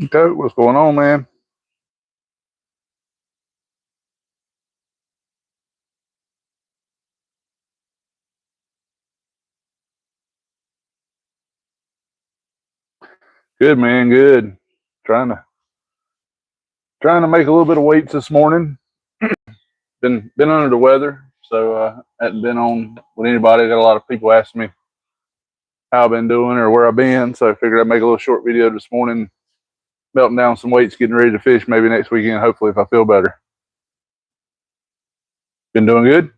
Okay, what's going on, man? Good, man. Good. Trying to trying to make a little bit of weights this morning. Been under the weather, so hadn't been on with anybody. Got a lot of people asking me how I've been doing or where I've been, so I figured I'd make a little short video this morning, melting down some weights, getting ready to fish maybe next weekend. Hopefully, if I feel better. Been doing good.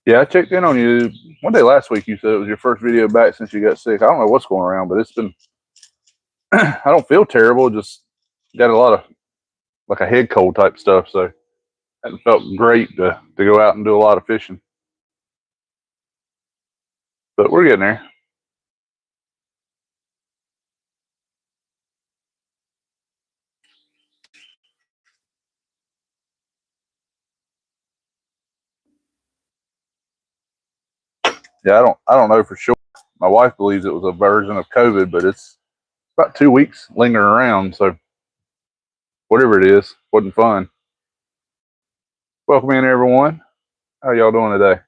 Yeah, I checked in on you one day last week. You said it was your first video back since you got sick. I don't know what's going around, but it's been. I don't feel terrible. Just got a lot of like a head cold type stuff. So it felt great to go out and do a lot of fishing. But we're getting there. Yeah, I don't know for sure. My wife believes it was a version of COVID, but it's about 2 weeks lingering around. So whatever it is, wasn't fun. Welcome in, everyone. How y'all doing today?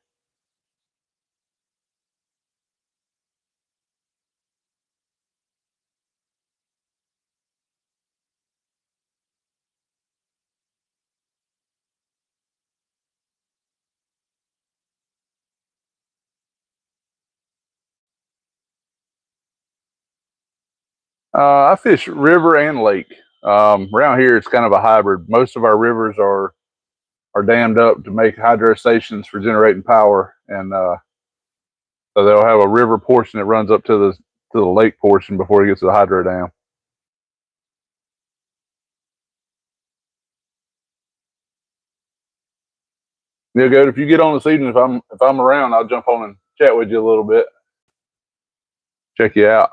I fish river and lake. Around here, it's kind of a hybrid. Most of our rivers are dammed up to make hydro stations for generating power, and so they'll have a river portion that runs up to the lake portion before it gets to the hydro dam. Yeah, good. If you get on this evening, if I'm around, I'll jump on and chat with you a little bit. Check you out.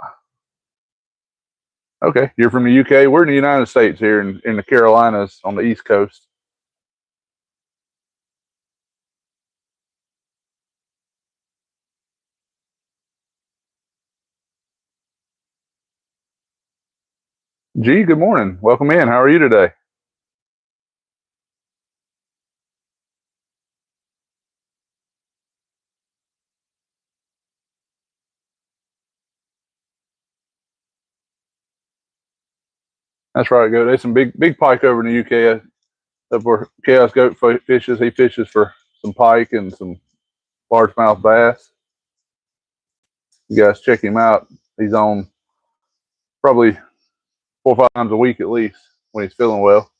Okay, you're from the UK. We're in the United States here in the Carolinas on the East Coast. G, good morning. Welcome in. How are you today? That's right, go. There's some big pike over in the UK. Up where Chaos Goat fishes. He fishes for some pike and some largemouth bass. You guys check him out. He's on probably 4 or 5 times a week at least when he's feeling well.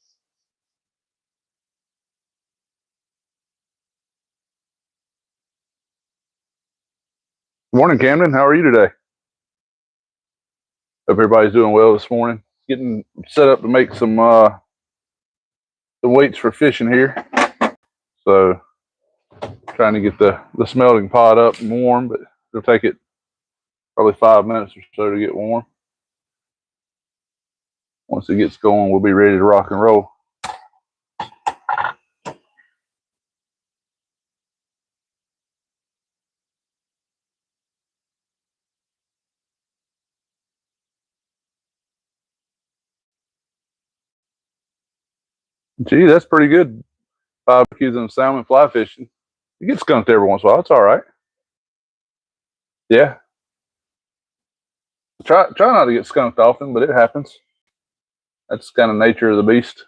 Good morning, Camden. How are you today? Hope everybody's doing well this morning. Getting set up to make some weights for fishing here. So trying to get the smelting pot up and warm, but it'll take it probably 5 minutes or so to get warm. Once it gets going, we'll be ready to rock and roll. Gee, that's pretty good. Barbecues and salmon fly fishing. You get skunked every once in a while. It's all right. Yeah. Try not to get skunked often, but it happens. That's kind of nature of the beast.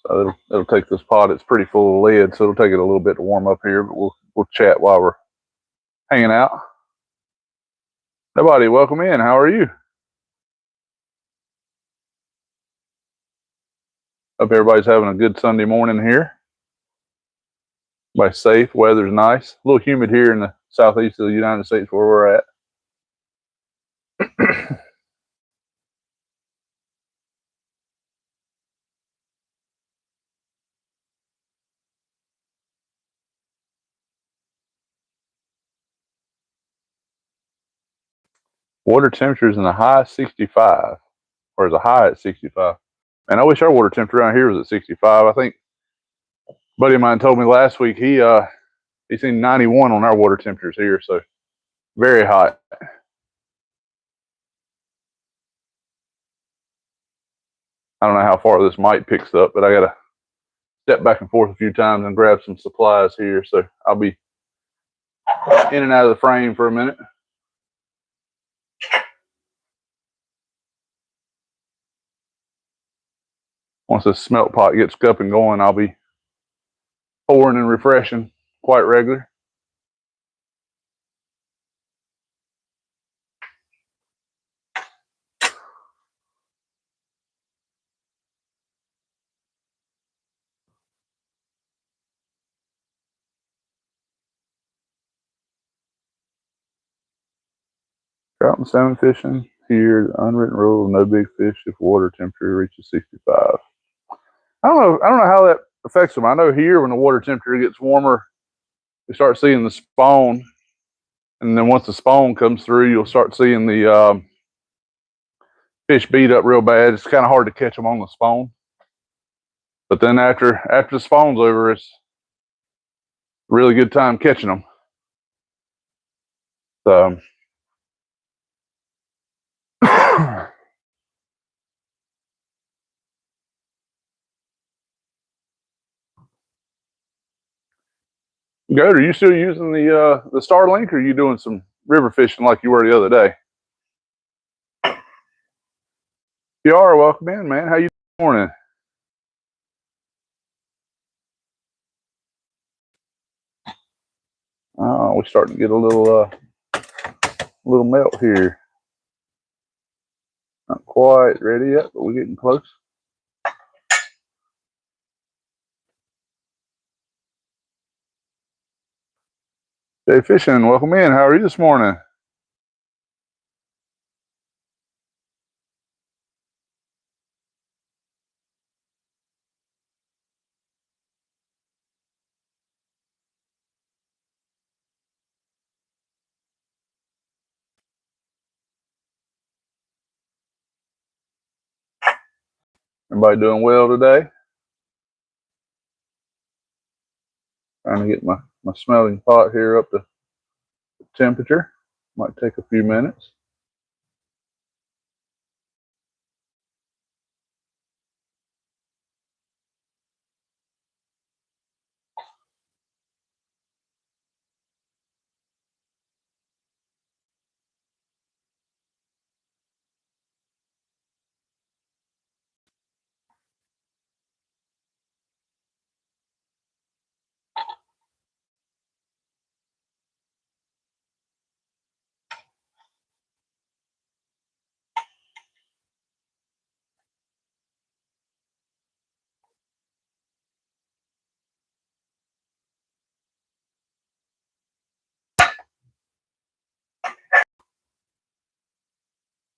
So it'll take this pot. It's pretty full of lead, so it'll take it a little bit to warm up here. But we'll chat while we're hanging out. Nobody, welcome in. How are you? Hope everybody's having a good Sunday morning here. Everybody's safe. Weather's nice. A little humid here in the southeast of the United States where we're at. Water temperature is in the high 65, or is a high at 65. And I wish our water temperature around here was at 65. I think a buddy of mine told me last week he seen 91 on our water temperatures here, so very hot. I don't know how far this mic picks up, but I gotta step back and forth a few times and grab some supplies here, so I'll be in and out of the frame for a minute. Once this smelt pot gets up and going, I'll be pouring and refreshing quite regular. Trout and salmon fishing here. The unwritten rule of no big fish if water temperature reaches 65. I don't know how that affects them. I know here when the water temperature gets warmer, we start seeing the spawn, and then once the spawn comes through, you'll start seeing the fish beat up real bad. It's kind of hard to catch them on the spawn. But then after the spawn's over, it's a really good time catching them. So Goat, are you still using the Starlink, or are you doing some river fishing like you were the other day? You are, welcome in, man. How you doing? Oh, we're starting to get a little melt here. Not quite ready yet, but we're getting close. Jay Fishing, welcome in. How are you this morning? Everybody doing well today? Trying to get my smelting pot here up to temperature. Might take a few minutes.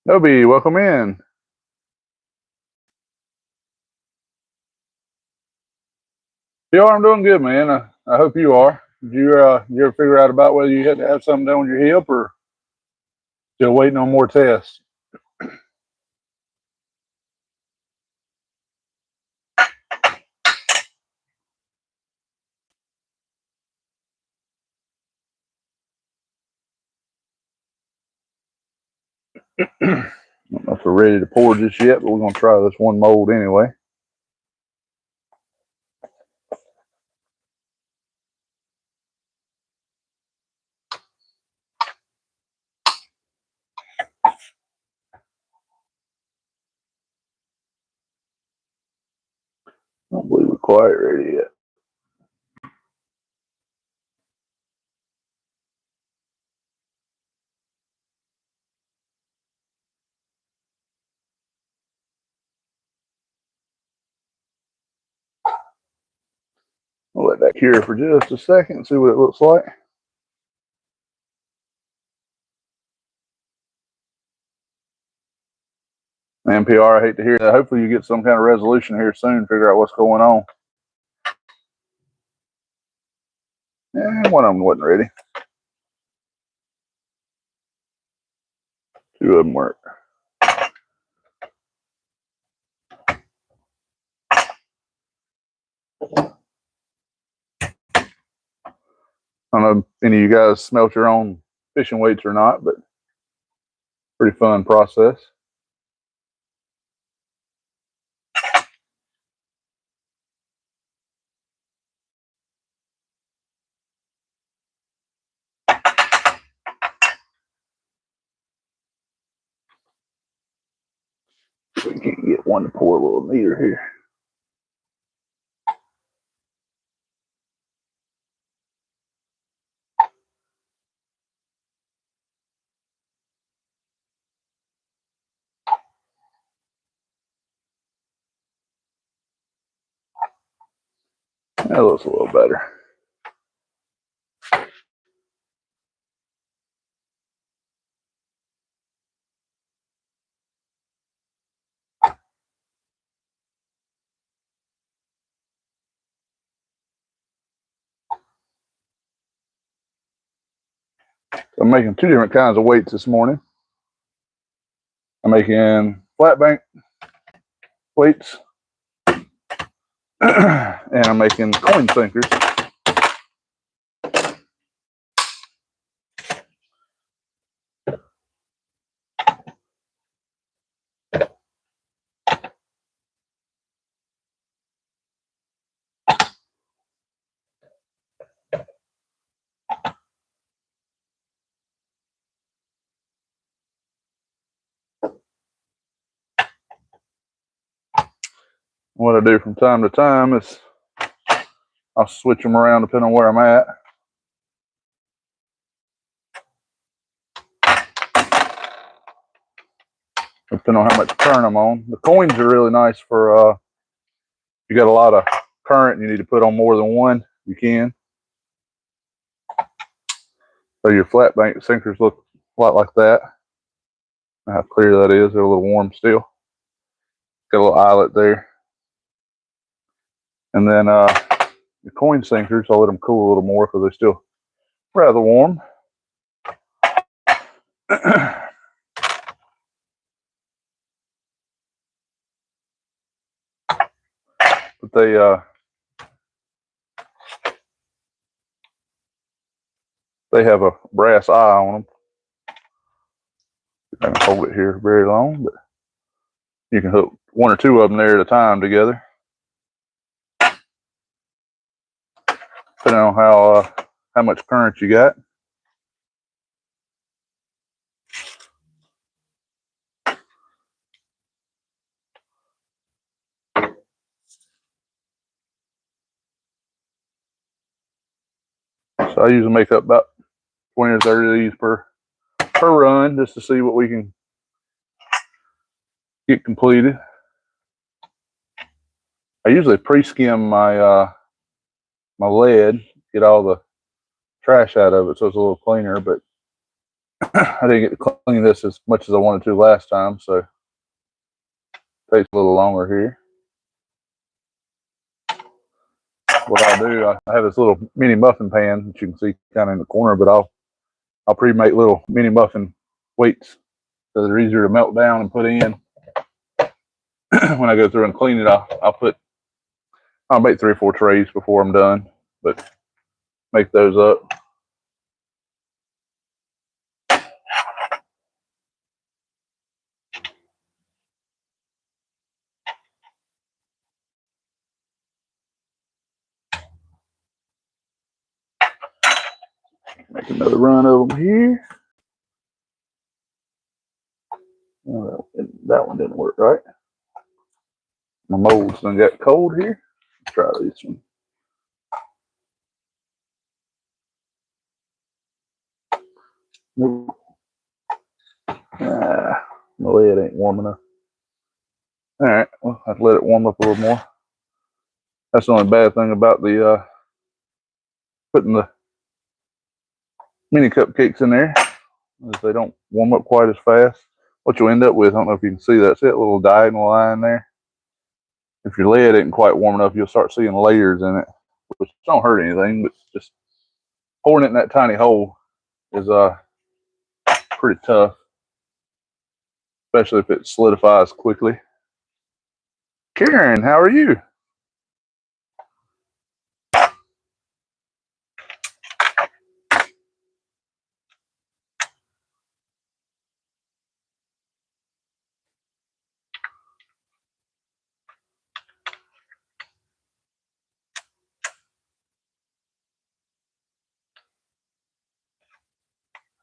Noby, welcome in. Yeah, I'm doing good, man. I hope you are. Did you ever figure out about whether you had to have something done with your hip, or still waiting on more tests? I don't know if we're ready to pour just yet, but we're going to try this one mold anyway. I don't believe we're quite ready yet. I'll let that cure for just a second and see what it looks like. NPR, I hate to hear that. Hopefully you get some kind of resolution here soon, figure out what's going on. And one of them wasn't ready. Two of them work. I don't know if any of you guys smelt your own fishing weights or not, but pretty fun process. We can't get one to pour a little neater here. That looks a little better. I'm making two different kinds of weights this morning. I'm making flatbank weights and I'm making coin sinkers. What I do from time to time is I'll switch them around depending on where I'm at. Depending on how much current I'm on. The coins are really nice for if you got a lot of current and you need to put on more than one, you can. So your flat bank sinkers look a lot like that. How clear that is. They're a little warm still. Got a little eyelet there. And then the coin sinkers, I'll let them cool a little more because they're still rather warm. But they have a brass eye on them. I can hold it here very long, but you can hook one or two of them there at a time together, depending on how much current you got. So I usually make up about 20 or 30 of these per run just to see what we can get completed. I usually pre-skim my my lead, get all the trash out of it so it's a little cleaner, but I didn't get to clean this as much as I wanted to last time, so it takes a little longer here. What I'll do, I have this little mini muffin pan that you can see kind of in the corner, but I'll pre-make little mini muffin weights so they're easier to melt down and put in. When I go through and clean it, I'll make 3 or 4 trays before I'm done, but make those up. Make another run of them here. Oh, that one didn't work right. My molds done got cold here. Let's try this one. Nope. My lid ain't warm enough. All right, well, I've let it warm up a little more. That's the only bad thing about the putting the mini cupcakes in there, is they don't warm up quite as fast. What you'll end up with, I don't know if you can see that, see that little diagonal line there? If your lead ain't quite warm enough, you'll start seeing layers in it, which don't hurt anything, but just pouring it in that tiny hole is pretty tough. especially if it solidifies quickly. Karen, how are you?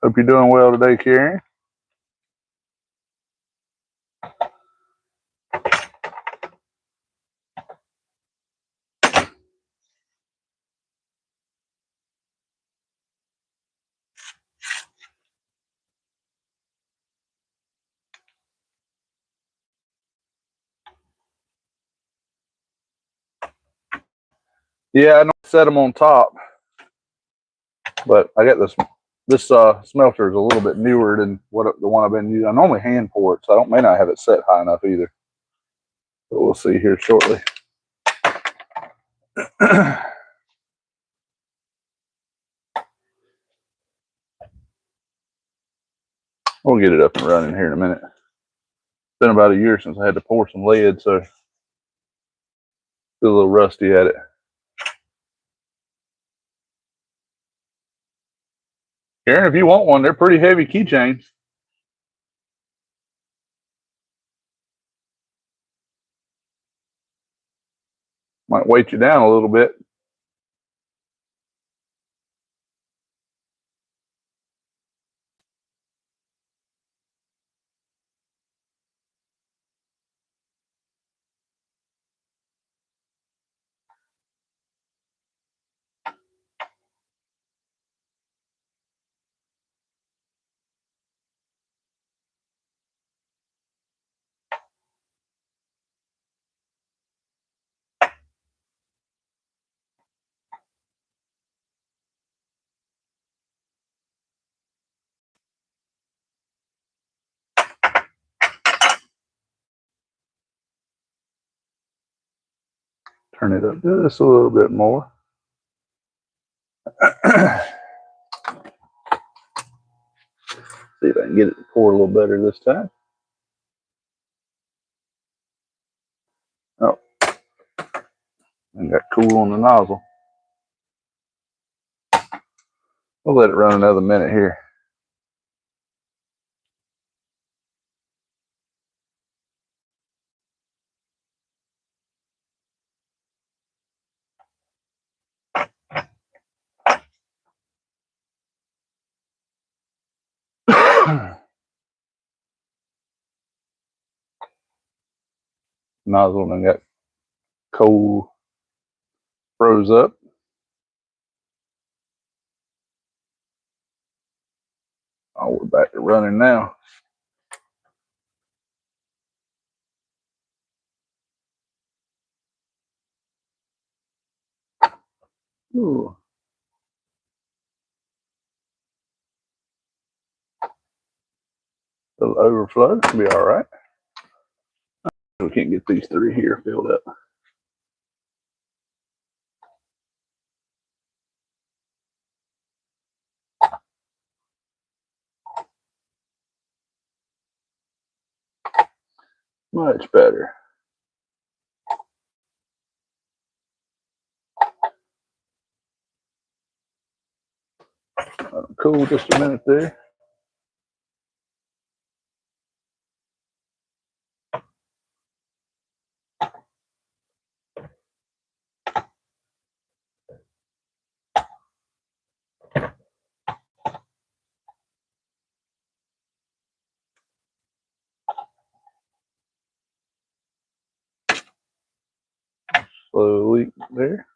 Hope you're doing well today, Karen. Yeah, I know I set them on top, but I got this smelter is a little bit newer than the one I've been using. I normally hand pour it, so I may not have it set high enough either. But we'll see here shortly. We'll get it up and running here in a minute. It's been about a year since I had to pour some lead, so still a little rusty at it. Karen, if you want one, they're pretty heavy keychains. Might weight you down a little bit. Turn it up just a little bit more. See if I can get it to pour a little better this time. Oh, and got cool on the nozzle. We'll let it run another minute here. Nozzle and got cold, froze up. Oh, we're back to running now. Ooh. A little overflow, it'll be all right. We can't get these three here filled up. Much better. Cool, just a minute there. Slow leak there.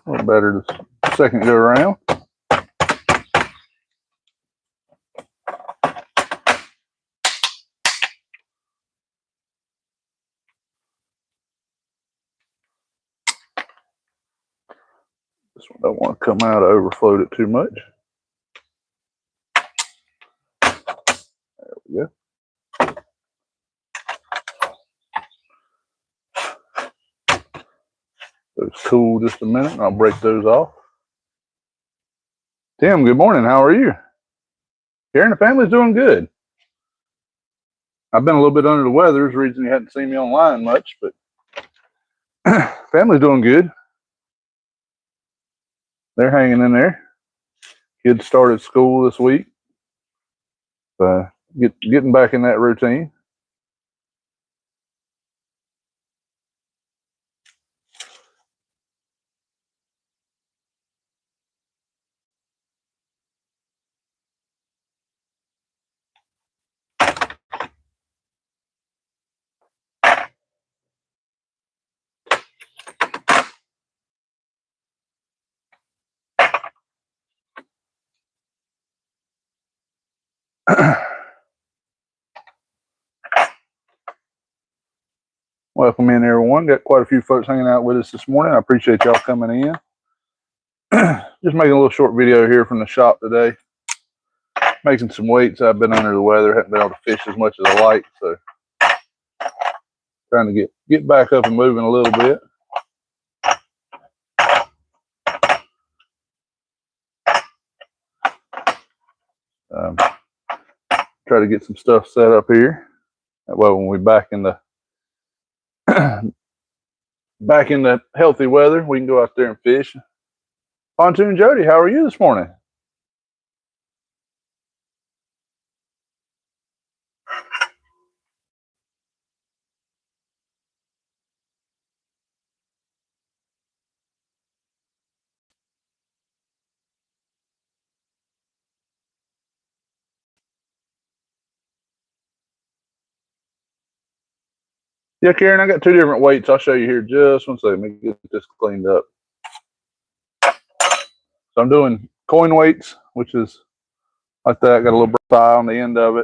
A little better the second go around. This one don't want to come out. I overflowed it too much. There we go. those cool just a minute, and I'll break those off. Tim, good morning. How are you? Karen, the family's doing good. I've been a little bit under the weather. There's a reason you hadn't seen me online much, but family's doing good. They're hanging in there. Kids started school this week. Getting back in that routine. Welcome in, everyone. Got quite a few folks hanging out with us this morning. I appreciate y'all coming in. Just making a little short video here from the shop today. Making some weights. I've been under the weather. Haven't been able to fish as much as I like, so trying to get back up and moving a little bit. Try to get some stuff set up here. That way, when we're back in the healthy weather, we can go out there and fish. Pontoon Jody, how are you this morning? Yeah, Karen, I got two different weights. I'll show you here just one second. Let me get this cleaned up. So I'm doing coin weights, which is like that. Got a little brass eye on the end of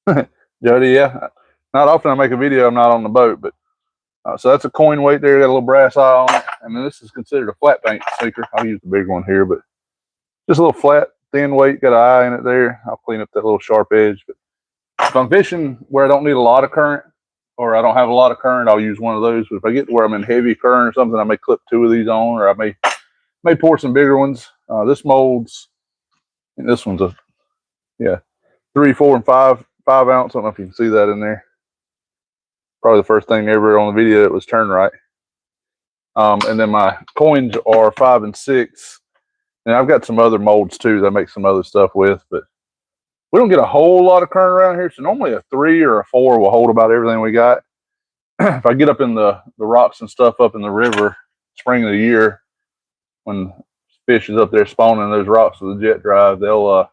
it. Jody, yeah. Not often I make a video, I'm not on the boat, but so that's a coin weight there. Got a little brass eye on it. And then this is considered a flatbank sinker. I'll use the big one here, but just a little flat, thin weight. Got an eye in it there. I'll clean up that little sharp edge. But if I'm fishing where I don't need a lot of current, or I don't have a lot of current, I'll use one of those. But if I get to where I'm in heavy current or something, I may clip two of these on, or I may pour some bigger ones. This molds, and this one's a 3, 4, and 5 ounce. I don't know if you can see that in there. Probably the first thing ever on the video that was turn right. And then my coins are 5 and 6. And I've got some other molds too that I make some other stuff with, but we don't get a whole lot of current around here. So normally a 3 or a 4 will hold about everything we got. If I get up in the rocks and stuff up in the river, spring of the year, when fish is up there spawning those rocks with the jet drive, they'll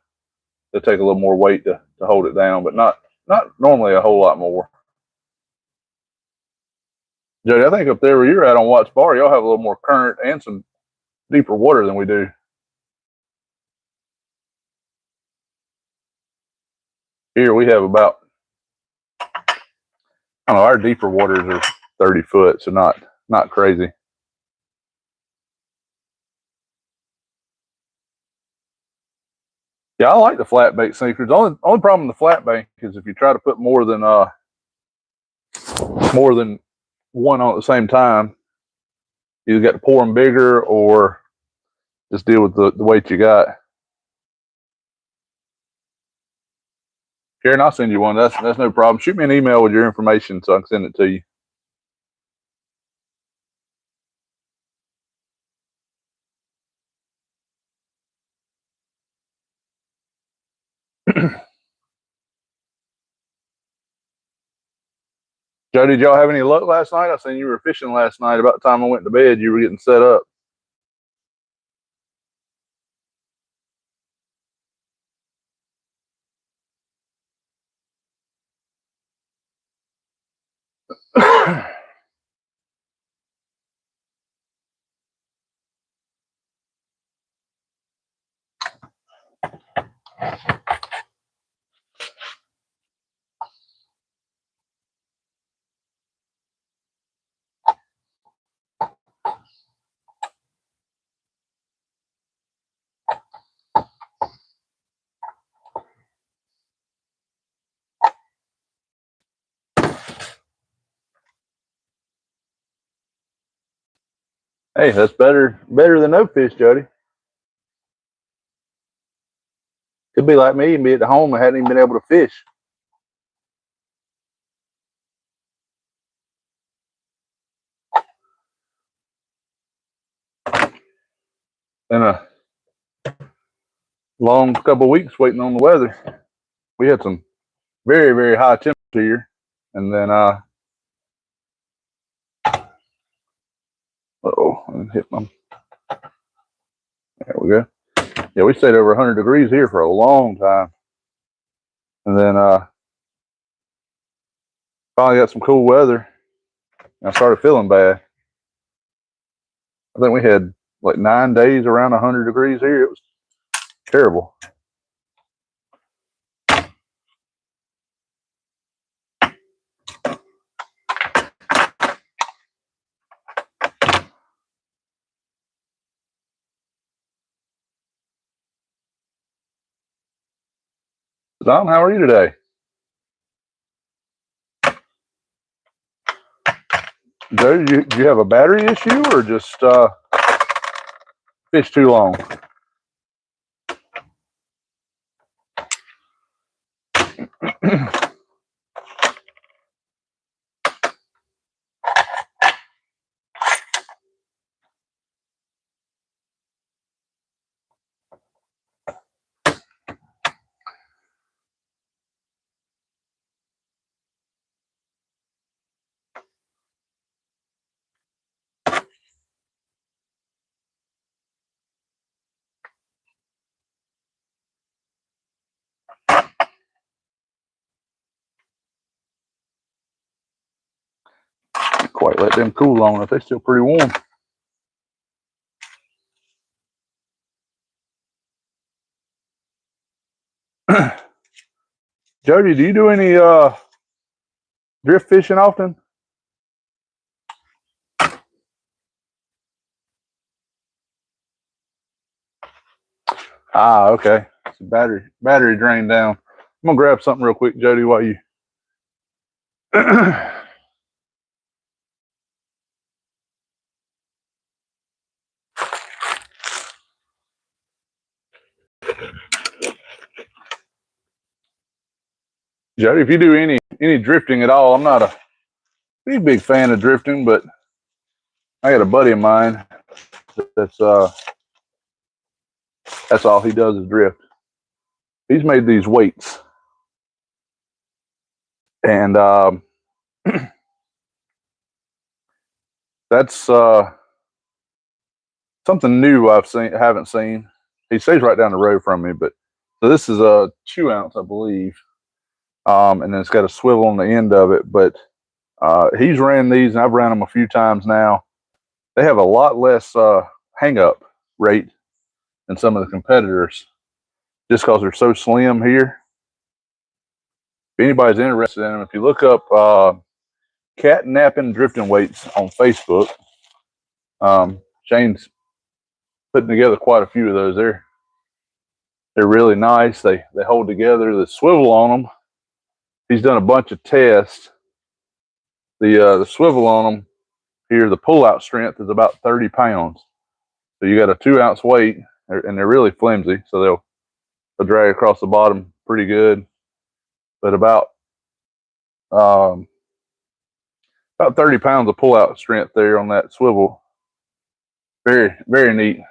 take a little more weight to hold it down, but not normally a whole lot more. Jody, I think up there where you're at on Watts Bar, y'all have a little more current and some deeper water than we do. Here we have about, I don't know, our deeper waters are 30 foot, so not crazy. Yeah, I like the flat bait sinkers. The only problem with the flat bank is if you try to put more than one on at the same time, you got to pour them bigger or just deal with the weight you got. Karen, I'll send you one. That's no problem. Shoot me an email with your information so I can send it to you. Joe, did y'all have any luck last night? I seen you were fishing last night. About the time I went to bed, you were getting set up. Hey, that's better than no fish, Jody. Could be like me and be at the home and hadn't even been able to fish. In a long couple of weeks waiting on the weather. We had some very, very high temperatures here. And then uh-oh, I hit my, there we go. Yeah, we stayed over 100 degrees here for a long time. And then finally got some cool weather. And I started feeling bad. I think we had like 9 days around 100 degrees here. It was terrible. Don, how are you today? Joe, do you have a battery issue or just fish too long? Quite let them cool long enough. They're still pretty warm. Jody, do you do any drift fishing often? Ah, okay. So battery drained down. I'm gonna grab something real quick, Jody, while you Jody, if you do any drifting at all, I'm not a big fan of drifting, but I got a buddy of mine that's all he does is drift. He's made these weights, and that's something new haven't seen. He stays right down the road from me, but so this is a 2 ounce, I believe, and then it's got a swivel on the end of it. But he's ran these, and I've ran them a few times now. They have a lot less hang up rate than some of the competitors, just because they're so slim here. If anybody's interested in them, if you look up cat napping drifting weights on Facebook, Shane's putting together quite a few of those. They're really nice. They hold together. The swivel on them, he's done a bunch of tests. The swivel on them here, the pull out strength is about 30 pounds. So you got a 2 ounce weight, and they're really flimsy, so they'll drag across the bottom pretty good. But about 30 pounds of pull out strength there on that swivel. Very, very neat.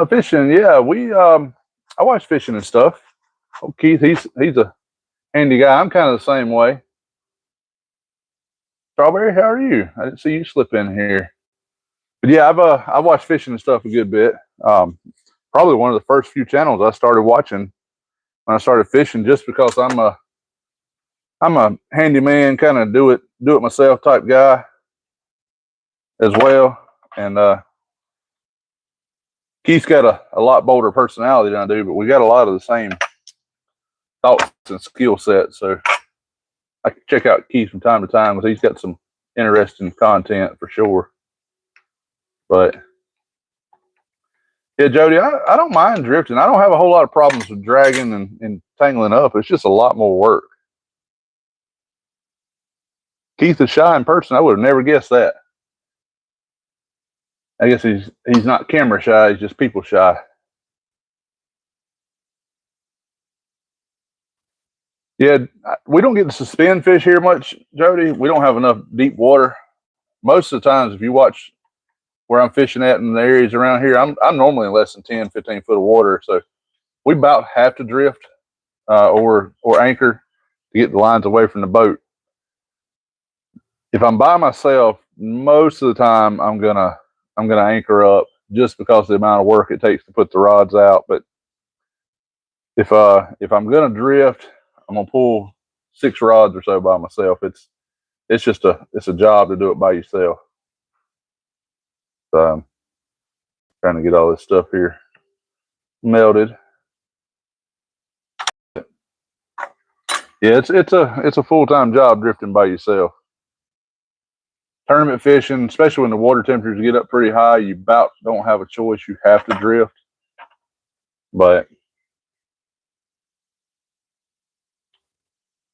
Fishing, yeah. I watch fishing and stuff. Oh, Keith, he's a handy guy. I'm kind of the same way. Strawberry, how are you? I didn't see you slip in here. But yeah, I've watched fishing and stuff a good bit. Probably one of the first few channels I started watching when I started fishing, just because I'm a handyman, kind of do it myself type guy as well. And Keith's got a lot bolder personality than I do, but we got a lot of the same thoughts and skill sets. So I can check out Keith from time to time because he's got some interesting content for sure. But Yeah, Jody, I don't mind drifting. I don't have a whole lot of problems with dragging and tangling up. It's just a lot more work. Keith is shy in person. I would have never guessed that. I guess he's not camera shy. He's just people shy. Yeah, we don't get to suspend fish here much, Jody. We don't have enough deep water. Most of the times, if you watch where I'm fishing at in the areas around here, I'm normally in less than 10, 15 foot of water. So we about have to drift or anchor to get the lines away from the boat. If I'm by myself, most of the time I'm gonna anchor up just because of the amount of work it takes to put the rods out. But if I'm gonna drift, I'm gonna pull 6 rods or so by myself. It's just it's a job to do it by yourself. So I'm trying to get all this stuff here melted. Yeah, it's a full time job drifting by yourself. Tournament fishing, especially when the water temperatures get up pretty high, you about don't have a choice. You have to drift. But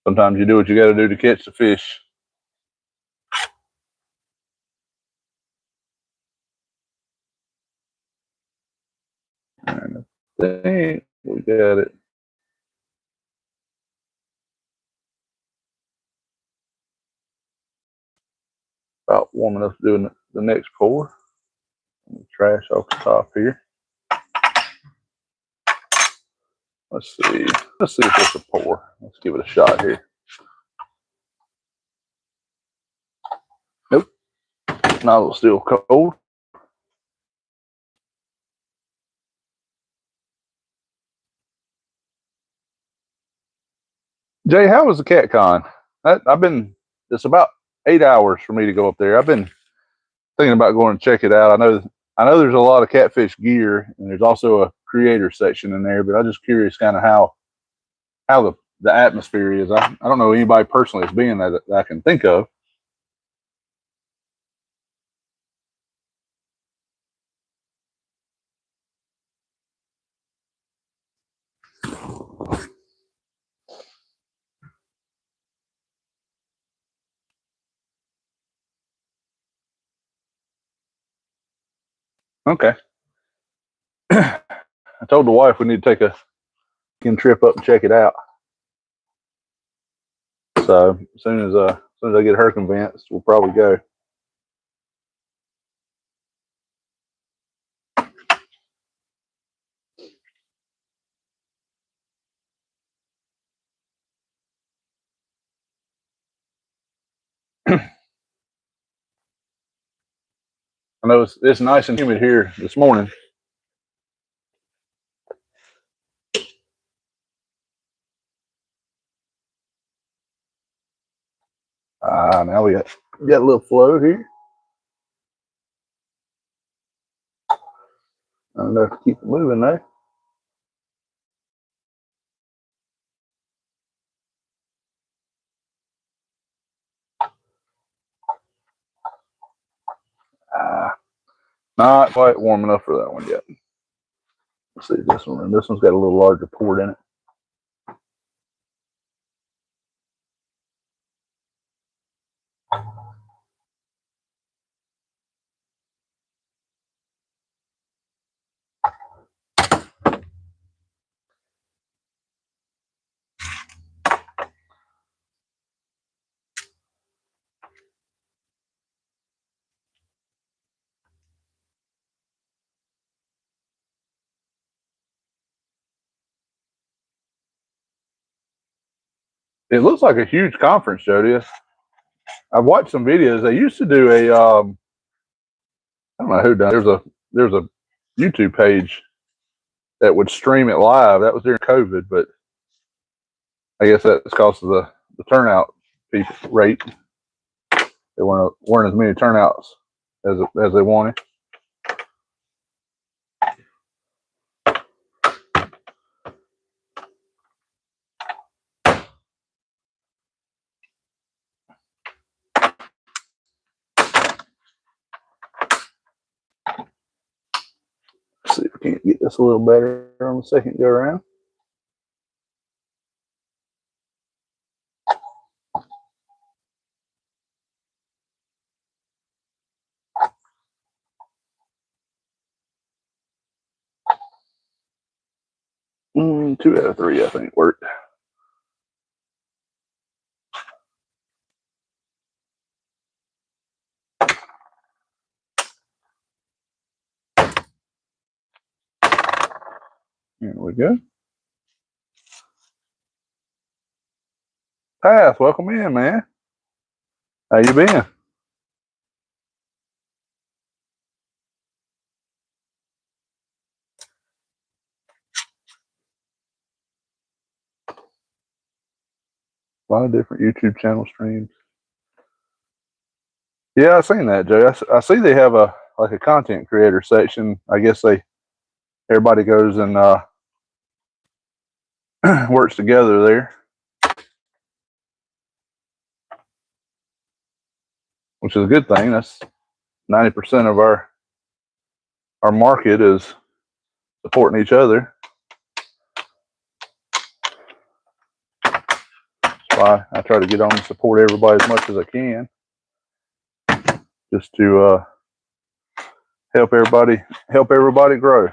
sometimes you do what you got to do to catch the fish. And I think we got it. About warm enough to do the next pour. Trash off the top here. Let's see. Let's see if it's a pour. Let's give it a shot here. Nope. Nozzle's still cold. Jay, how was the cat con? It's about 8 hours for me to go up there. I've been thinking about going and check it out. I know there's a lot of catfish gear and there's also a creator section in there, but I'm just curious kind of how the atmosphere is. I don't know anybody personally that's been that I can think of. Okay. I told the wife we need to take a trip up and check it out. So as soon as I get her convinced, we'll probably go. I know it's nice and humid here this morning. Now we got a little flow here. I don't know if to keep it moving though. Not quite warm enough for that one yet. Let's see this one. This one's got a little larger port in it. It looks like a huge conference, Jody. I've watched some videos. They used to do I don't know who done. There's a YouTube page that would stream it live. That was during COVID, but I guess that's because of the turnout rate. There weren't as many turnouts as they wanted. Let's see if Can't get this a little better on the second go around. Two out of three, I think, worked. There we go. Path, welcome in, man. How you been? A lot of different YouTube channel streams. Yeah, I've seen that, Jay. I see they have a content creator section. I guess everybody goes and works together there, which is a good thing. That's 90% of our market is supporting each other. That's why I try to get on and support everybody as much as I can, just to help everybody grow.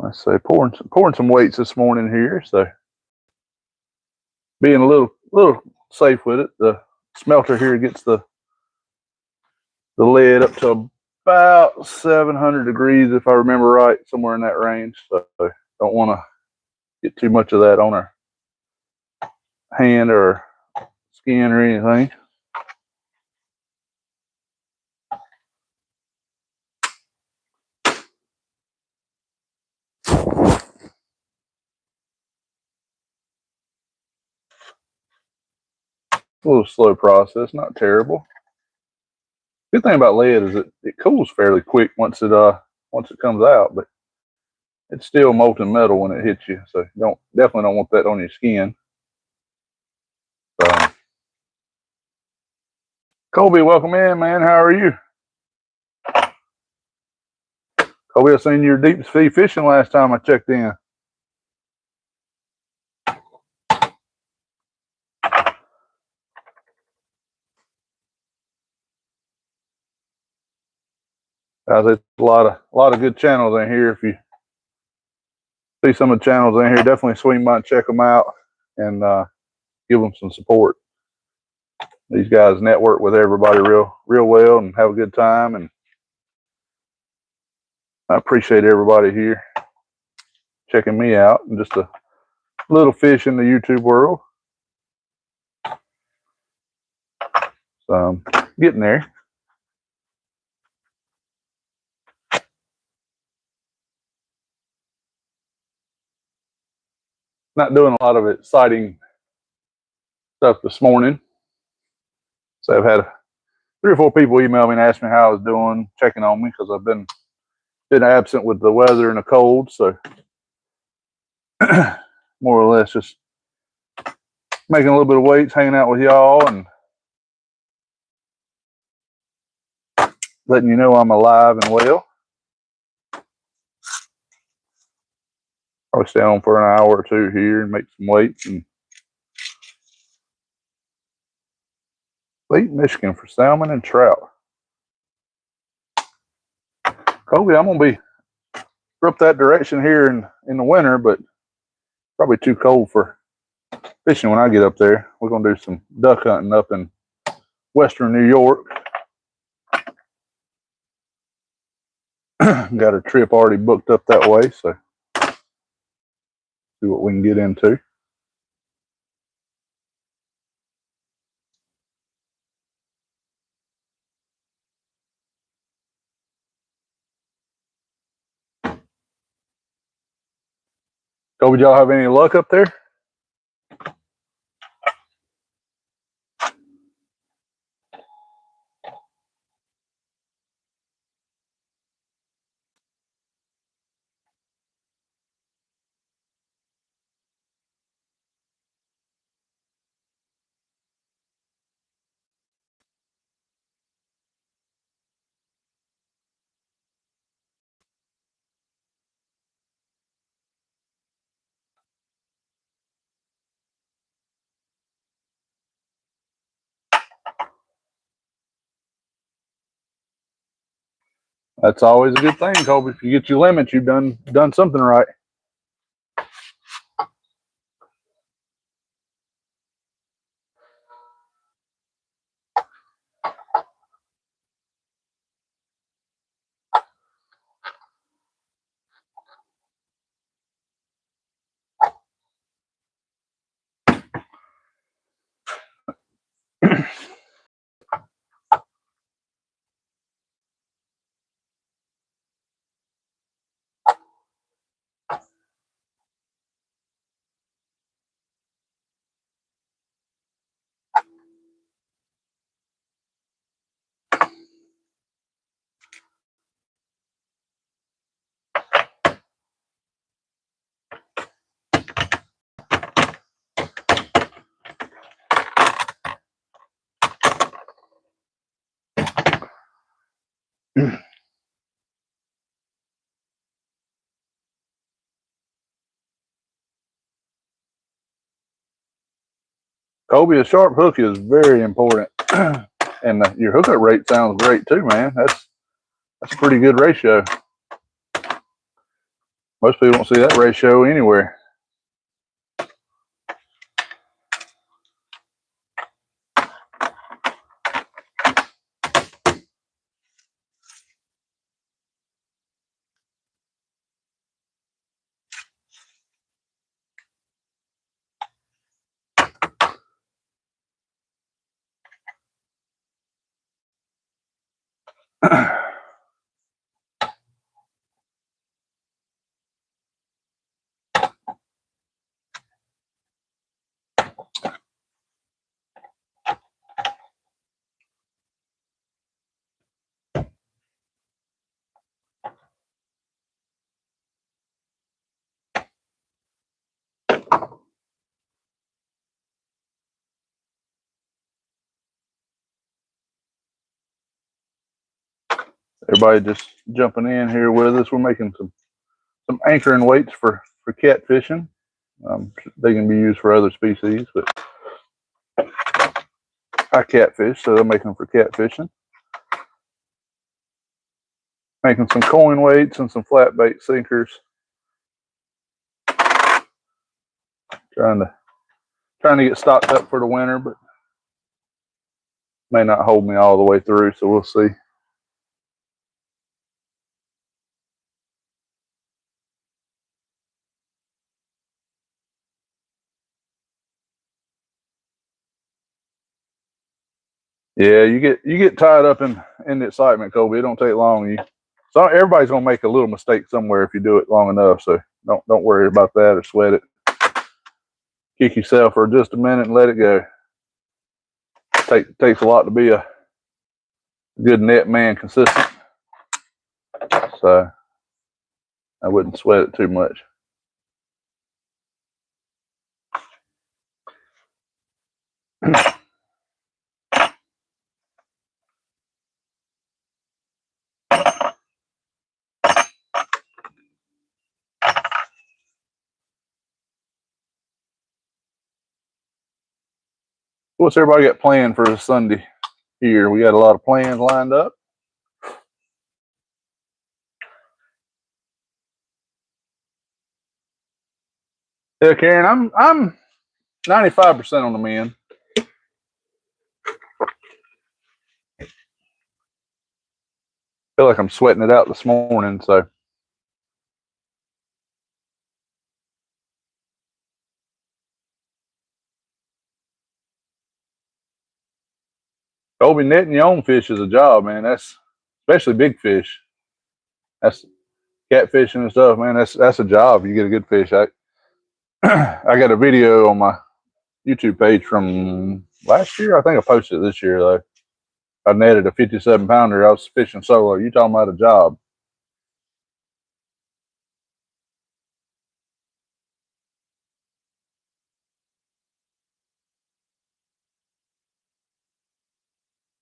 Let's say pouring some weights this morning here, so being a little safe with it. The smelter here gets the lead up to about 700 degrees, if I remember right, somewhere in that range. So don't want to get too much of that on our hand or skin or anything. A little slow process, not terrible. Good thing about lead is it cools fairly quick once it comes out, but it's still molten metal when it hits you, so definitely don't want that on your skin. Colby, welcome in, man. How are you? Colby, I seen you were deep sea fishing last time I checked in. There's a lot of good channels in here. If you see some of the channels in here, definitely swing by and check them out and give them some support. These guys network with everybody real well and have a good time, and I appreciate everybody here checking me out and just a little fish in the YouTube world. So getting there. Not doing a lot of exciting stuff this morning. So I've had 3 or 4 people email me and ask me how I was doing, checking on me, because I've been absent with the weather and the cold. So more or less just making a little bit of weights, hanging out with y'all, and letting you know I'm alive and well. I'll stay on for an hour or 2 here and make some weights and Lake Michigan for salmon and trout. Colby, I'm gonna be up that direction here in the winter, but probably too cold for fishing when I get up there. We're gonna do some duck hunting up in western New York. Got a trip already booked up that way, so see what we can get into. Colby, y'all have any luck up there? That's always a good thing, Colby. If you get your limits, you've done something right. Colby, a sharp hook is very important, and your hookup rate sounds great too, man. That's a pretty good ratio. Most people don't see that ratio anywhere. Everybody just jumping in here with us. We're making some anchoring weights for catfishing. They can be used for other species, but I catfish, so I'm making them for catfishing. Making some coin weights and some flat bait sinkers. Trying to get stocked up for the winter, but may not hold me all the way through, so we'll see. Yeah, you get tied up in the excitement, Colby. It don't take long. So everybody's gonna make a little mistake somewhere if you do it long enough. So don't worry about that or sweat it. Kick yourself for just a minute and let it go. Takes a lot to be a good net man consistent. So I wouldn't sweat it too much. What's everybody got planned for Sunday here? We got a lot of plans lined up. Yeah, Karen, I'm 95% on the men. Feel like I'm sweating it out this morning, so Colby, netting your own fish is a job, man. That's especially big fish. That's catfishing and stuff, man. That's a job. You get a good fish. I got a video on my YouTube page from last year. I think I posted it this year though. I netted a 57-pounder. I was fishing solo. You talking about a job?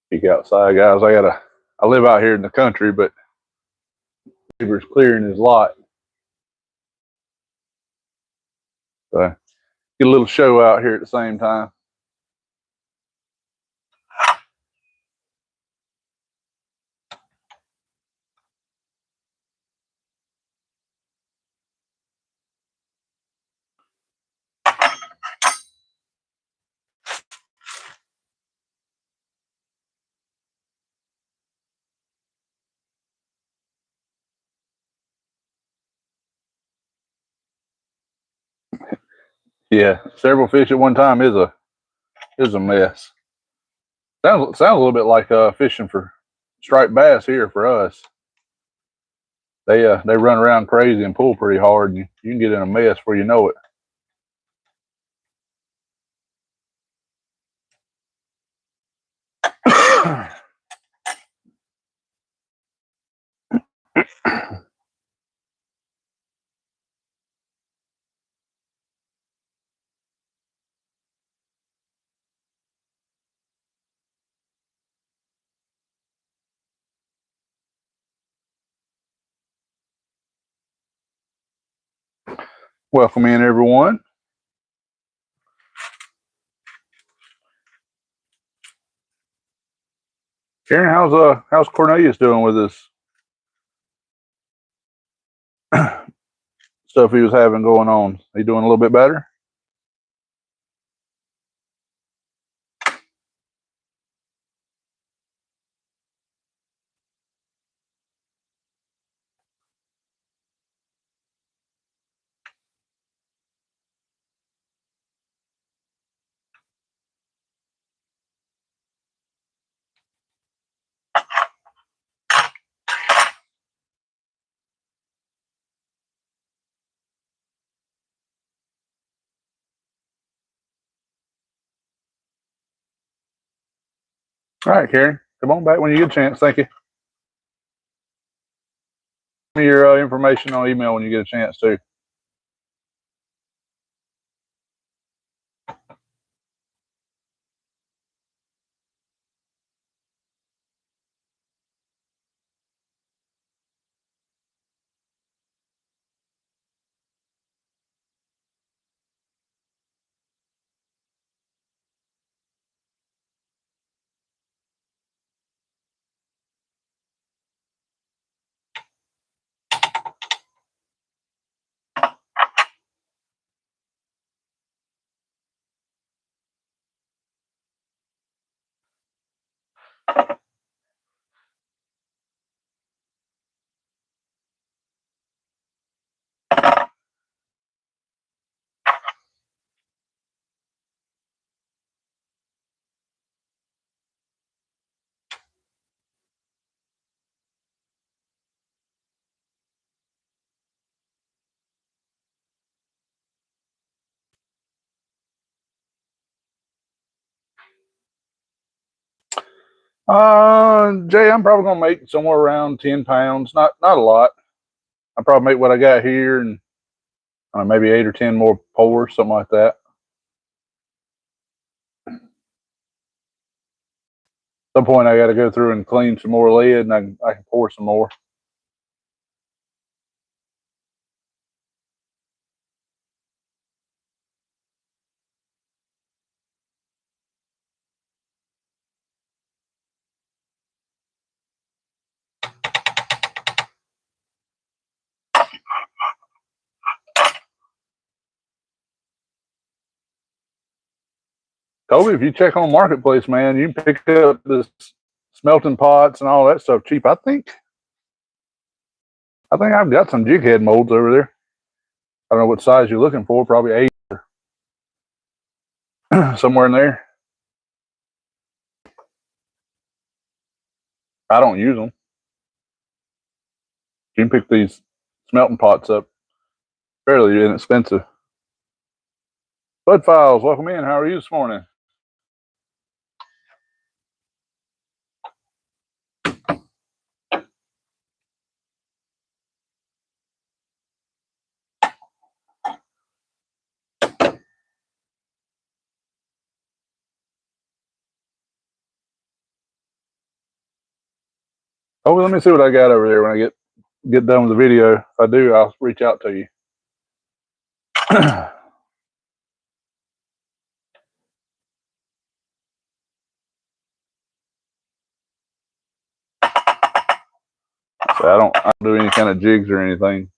Peek outside, guys. I live out here in the country, but neighbor's clearing his lot. So get a little show out here at the same time. Yeah, several fish at one time is a mess. Sounds a little bit like fishing for striped bass here for us. They run around crazy and pull pretty hard, and you can get in a mess before you know it. Welcome in, everyone. Karen, how's Cornelius doing with this stuff he was having going on? He doing a little bit better? All right, Karen, come on back when you get a chance. Thank you. Give me your information on email when you get a chance too. Jay, I'm probably gonna make somewhere around 10 pounds. Not a lot. I probably make what I got here and maybe 8 or 10 more pours, something like that. At some point, I got to go through and clean some more lead, and I can pour some more. Kobe, if you check on Marketplace, man, you can pick up the smelting pots and all that stuff cheap. I think I've got some jig head molds over there. I don't know what size you're looking for. Probably 8 or somewhere in there. I don't use them. You can pick these smelting pots up fairly inexpensive. Bud Files, welcome in. How are you this morning? Oh, let me see what I got over there when I get done with the video. If I do, I'll reach out to you. So I don't do any kind of jigs or anything.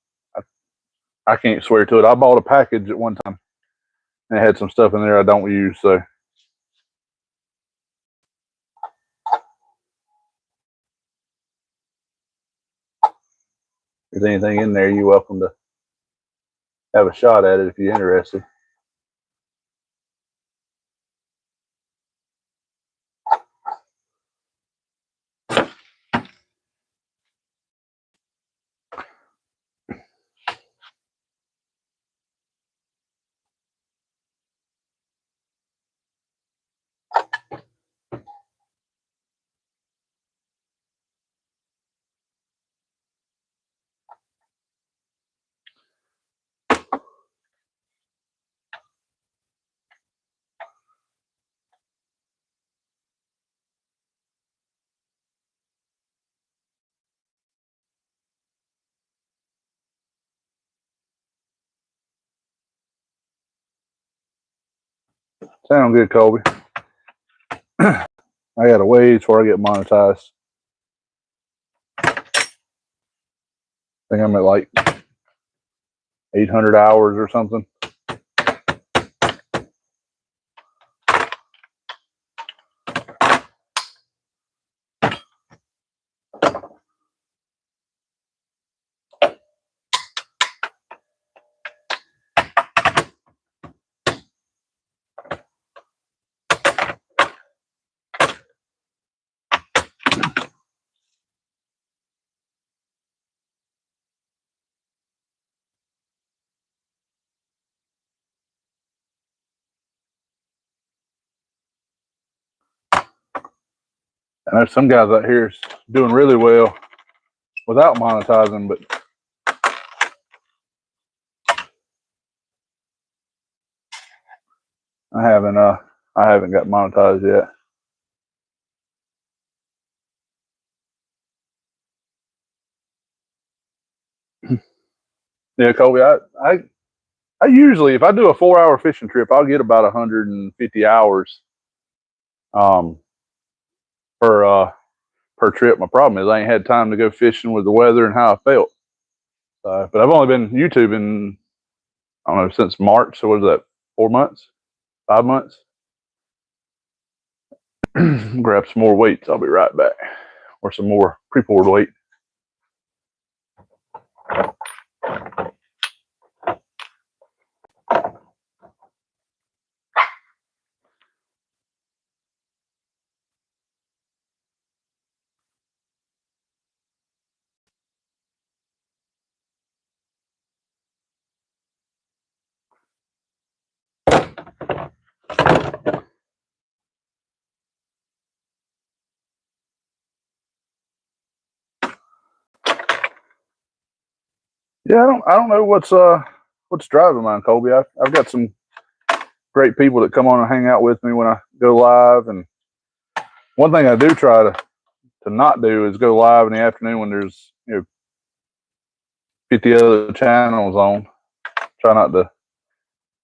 I can't swear to it. I bought a package at one time and it had some stuff in there I don't use. So if there's anything in there, you're welcome to have a shot at it if you're interested. Sound good, Colby. I gotta wait before I get monetized. I think I'm at like 800 hours or something. I know some guys out here is doing really well without monetizing, but I haven't got monetized yet. Yeah, Colby, I usually, if I do a 4-hour fishing trip, I'll get about 150 hours um, per trip. My problem is I ain't had time to go fishing with the weather and how I felt. But I've only been YouTubing, I don't know, since March. So what is that? 4 months? 5 months? Grab some more weights. I'll be right back. Or some more pre-poured weight. Yeah, I don't know what's driving mine, Colby. I've got some great people that come on and hang out with me when I go live, and one thing I do try to not do is go live in the afternoon when there's 50 other channels on. Try not to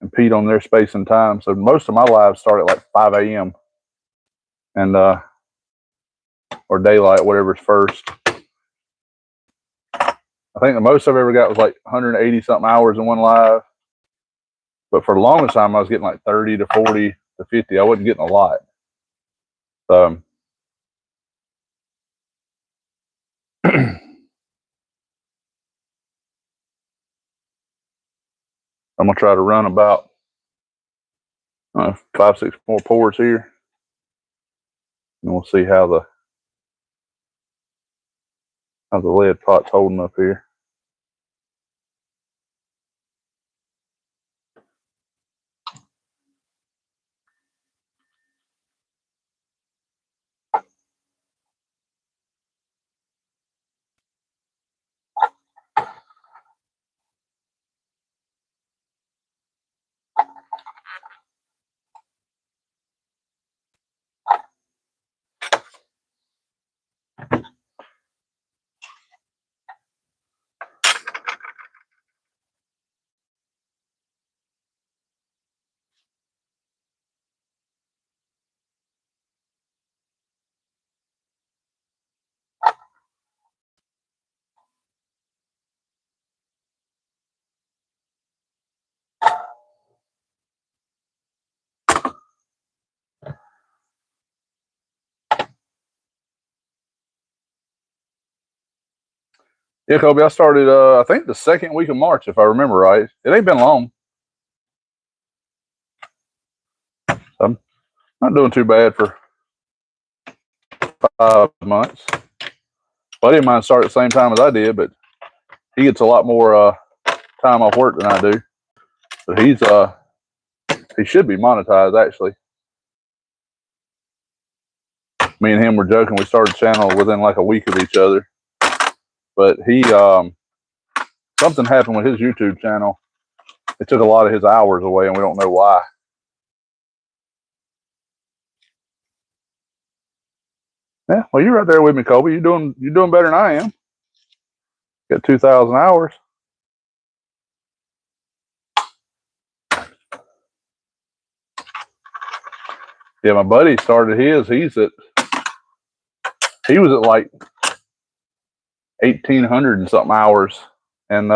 impede on their space and time. So most of my lives start at like 5 a.m. and or daylight, whatever's first. I think the most I've ever got was like 180 something hours in one live. But for the longest time, I was getting like 30 to 40 to 50. I wasn't getting a lot. So I'm gonna try to run about 5-6 more pours here, and we'll see how the lead pot's holding up here. Yeah, Kobe, I started, I think the second week of March, if I remember right. It ain't been long. I'm not doing too bad for 5 months. Buddy of mine started at the same time as I did, but he gets a lot more time off work than I do. But he should be monetized, actually. Me and him were joking. We started the channel within like a week of each other. But something happened with his YouTube channel. It took a lot of his hours away, and we don't know why. Yeah, well, you're right there with me, Kobe. You're doing better than I am. Got 2,000 hours. Yeah, my buddy started his. He was at like 1,800 and something hours, and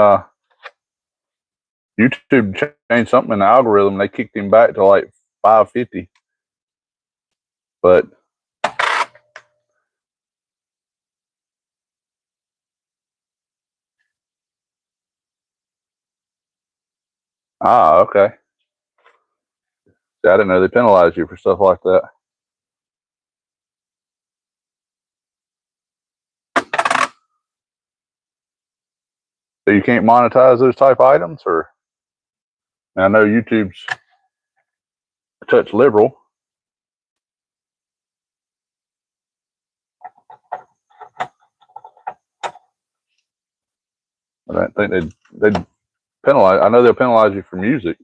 YouTube changed something in the algorithm. They kicked him back to like 550. But okay. I didn't know they penalized you for stuff like that. So you can't monetize those type items, or I know YouTube's a touch liberal. I don't think they'd penalize. I know they'll penalize you for music.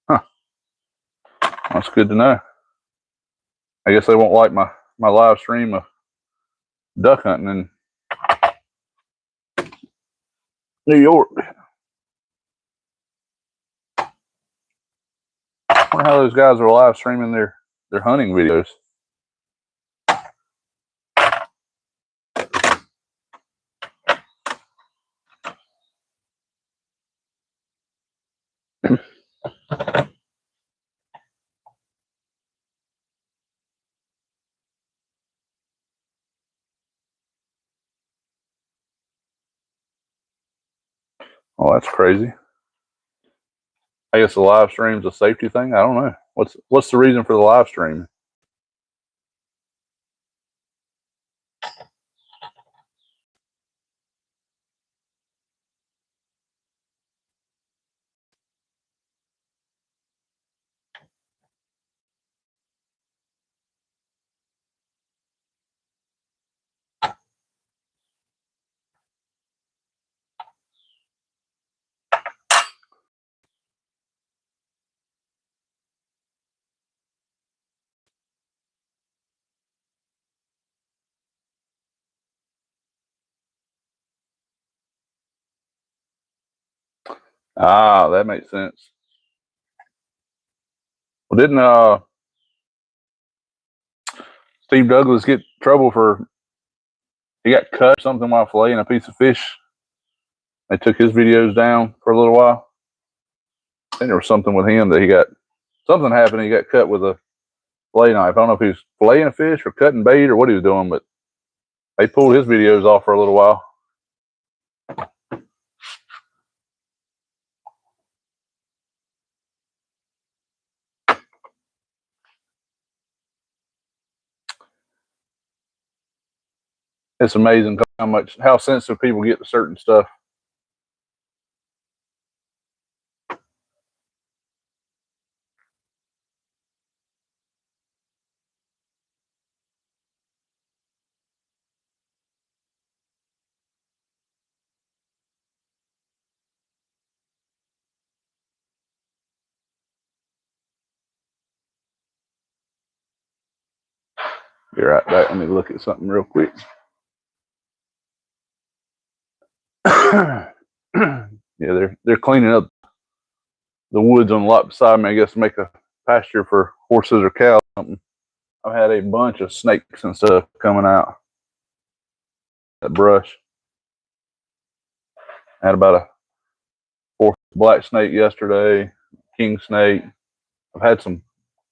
Huh. That's good to know. I guess they won't like my live stream of duck hunting in New York. I wonder how those guys are live streaming their hunting videos. Oh, that's crazy. I guess the live stream's a safety thing. I don't know. What's the reason for the live stream? That makes sense. Well, didn't Steve Douglas get in trouble for he got cut or something while filleting a piece of fish? They took his videos down for a little while. I think there was something with him that something happened. He got cut with a fillet knife. I don't know if he was filleting a fish or cutting bait or what he was doing, but they pulled his videos off for a little while. It's amazing how sensitive people get to certain stuff. Be right back. Let me look at something real quick. Yeah, they're cleaning up the woods on the lot beside me, I guess, to make a pasture for horses or cows or something. I've had a bunch of snakes and stuff coming out. That brush. I had about a fourth black snake yesterday, king snake. I've had some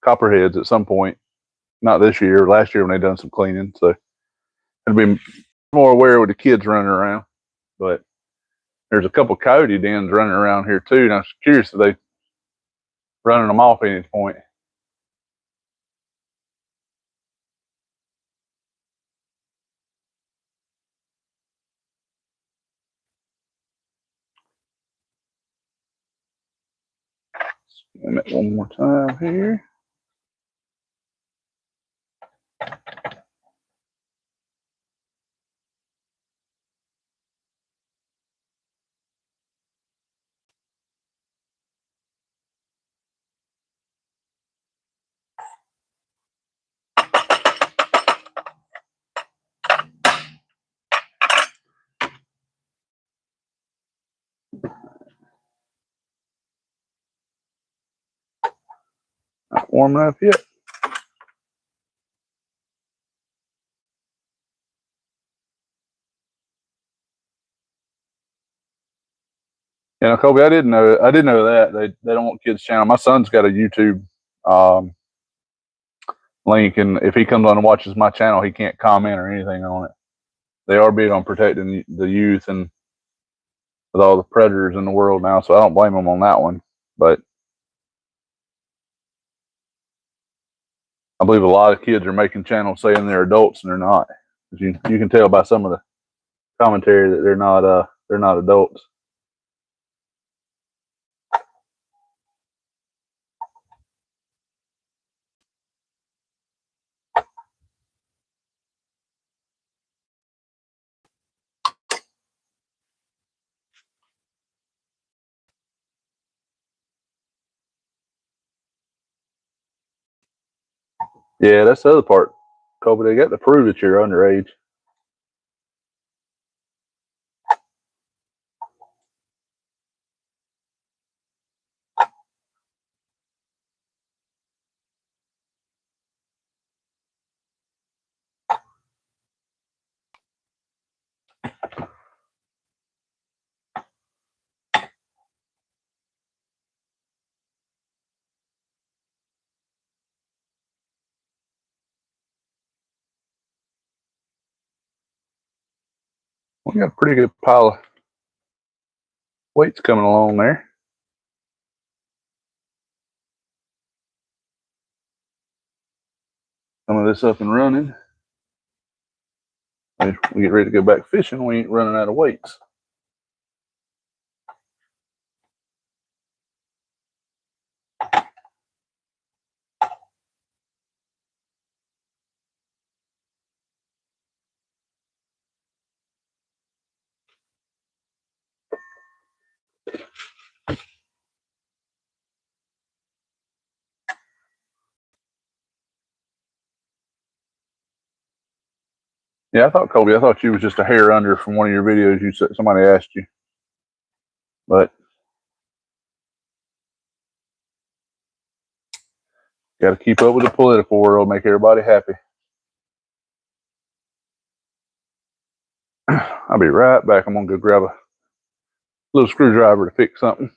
copperheads at some point. Not this year, last year when they done some cleaning. So I'd be more aware with the kids running around. But there's a couple coyote dens running around here too, and I was curious if they running them off at any point. Skim it one more time here. warm enough yet. You know, Kobe, I didn't know that they don't want kids' channel. My son's got a YouTube link, and if he comes on and watches my channel, he can't comment or anything on it. They are big on protecting the youth and with all the predators in the world now, so I don't blame them on that one. But I believe a lot of kids are making channels saying they're adults and they're not. You can tell by some of the commentary that they're not adults. Yeah, that's the other part, Kobe. They got to prove that you're underage. We got a pretty good pile of weights coming along there. Some of this up and running. If we get ready to go back fishing, we ain't running out of weights. Yeah, Kobe, I thought you was just a hair under from one of your videos. You said somebody asked you, but got to keep up with the political world, make everybody happy. I'll be right back. I'm gonna go grab a little screwdriver to fix something.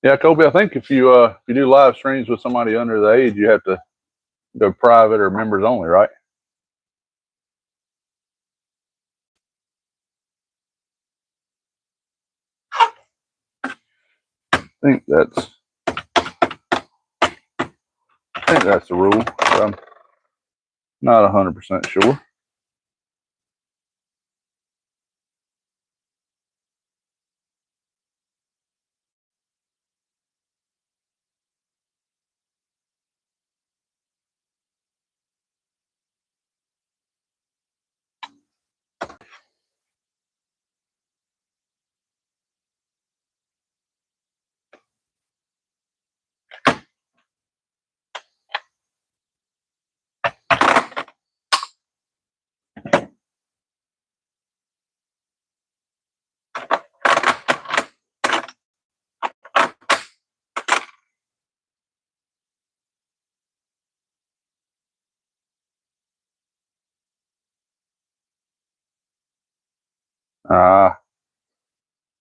Yeah, Kobe, I think if you do live streams with somebody under the age, you have to go private or members only, right? I think that's the rule. But I'm not 100% sure.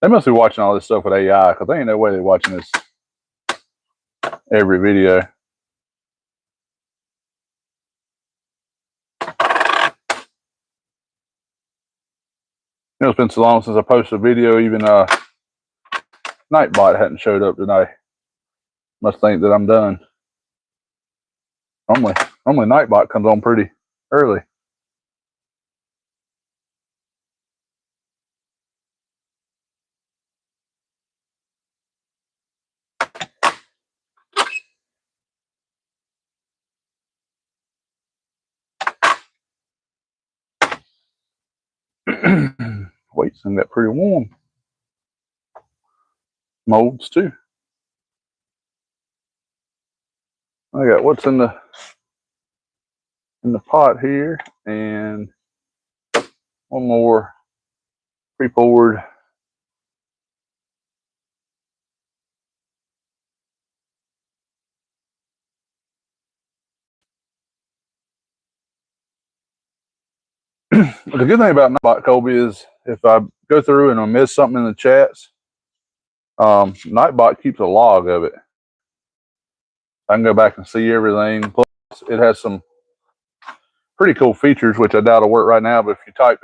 They must be watching all this stuff with AI because there ain't no way they're watching this every video. You know, it's been so long since I posted a video. Even Nightbot hadn't showed up today. Must think that I'm done. Normally Nightbot comes on pretty early. Weights and got pretty warm. Molds too. I got what's in the pot here, and one more pre-poured the good thing about Nightbot, Colby, is if I go through and I miss something in the chats, Nightbot keeps a log of it. I can go back and see everything. Plus, it has some pretty cool features, which I doubt will work right now. But if you type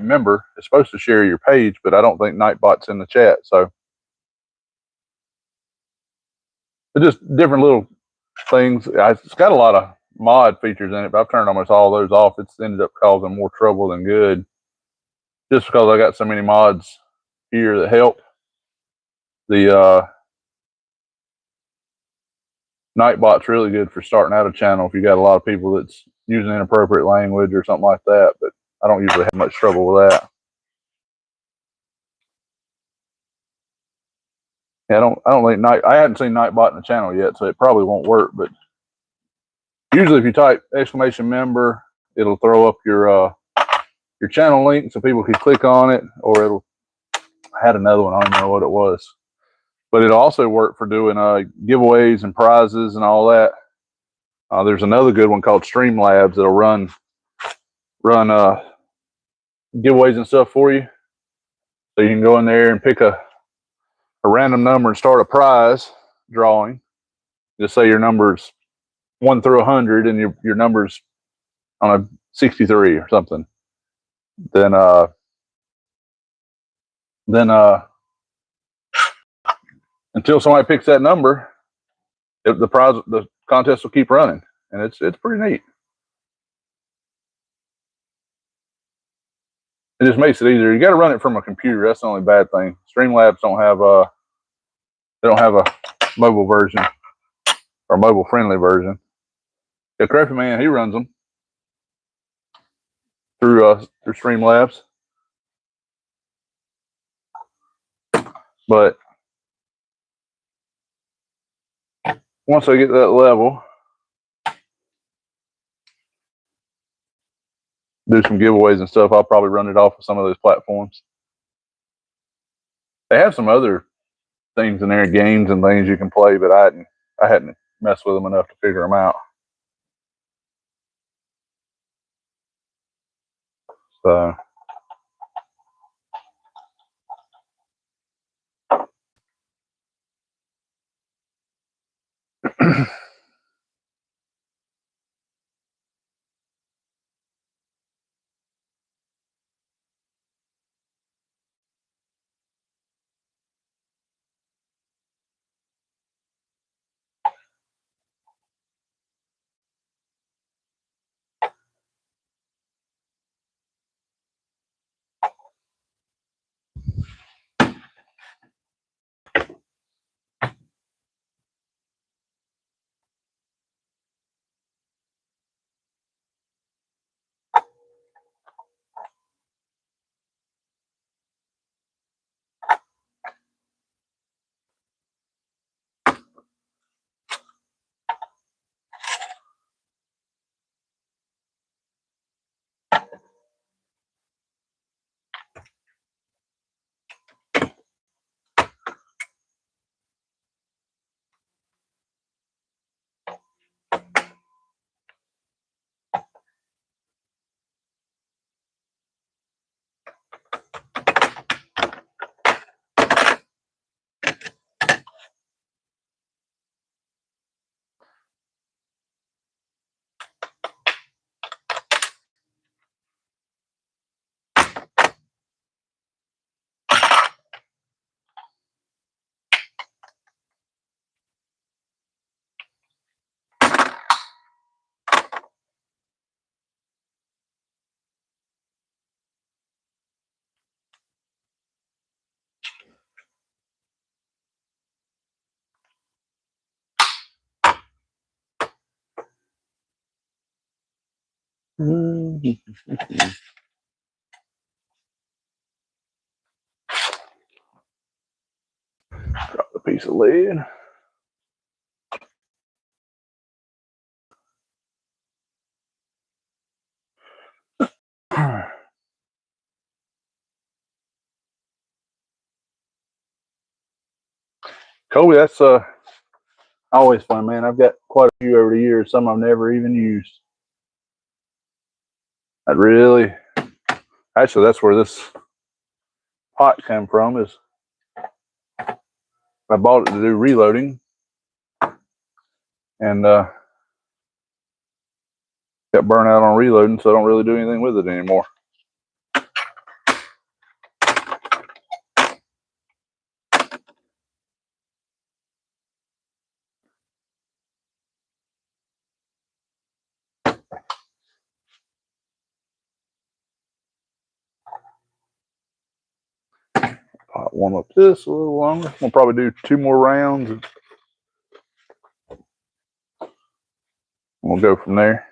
!member, it's supposed to share your page, but I don't think Nightbot's in the chat. So it's just different little things. It's got a lot of mod features in it, but I've turned almost all those off. It's ended up causing more trouble than good, just because I got so many mods here that help. The Nightbot's really good for starting out a channel if you got a lot of people that's using inappropriate language or something like that, but I don't usually have much trouble with that. Yeah, I don't think I haven't seen Nightbot in the channel yet, so it probably won't work, but usually if you type !member, it'll throw up your channel link so people can click on it, or I had another one, I don't know what it was. But it'll also work for doing giveaways and prizes and all that. There's another good one called Streamlabs that'll run giveaways and stuff for you. So you can go in there and pick a random number and start a prize drawing. Just say your number's 1 through 100 and your number's on a 63 or something. Then until somebody picks that number, the contest will keep running, and it's pretty neat. It just makes it easier. You got to run it from a computer. That's the only bad thing. Streamlabs don't have a mobile version or mobile friendly version. Yeah, Crappy Man, he runs them through Streamlabs, but once I get that level, do some giveaways and stuff, I'll probably run it off of some of those platforms. They have some other things in there, games and things you can play, but I hadn't messed with them enough to figure them out. So a piece of lead. Kobe, that's always fun, man. I've got quite a few over the years. Some I've never even used. Actually, that's where this pot came from. Is I bought it to do reloading, and got burnt out on reloading, so I don't really do anything with it anymore. Pot warm up this a little longer. We'll probably do 2 more rounds, and we'll go from there.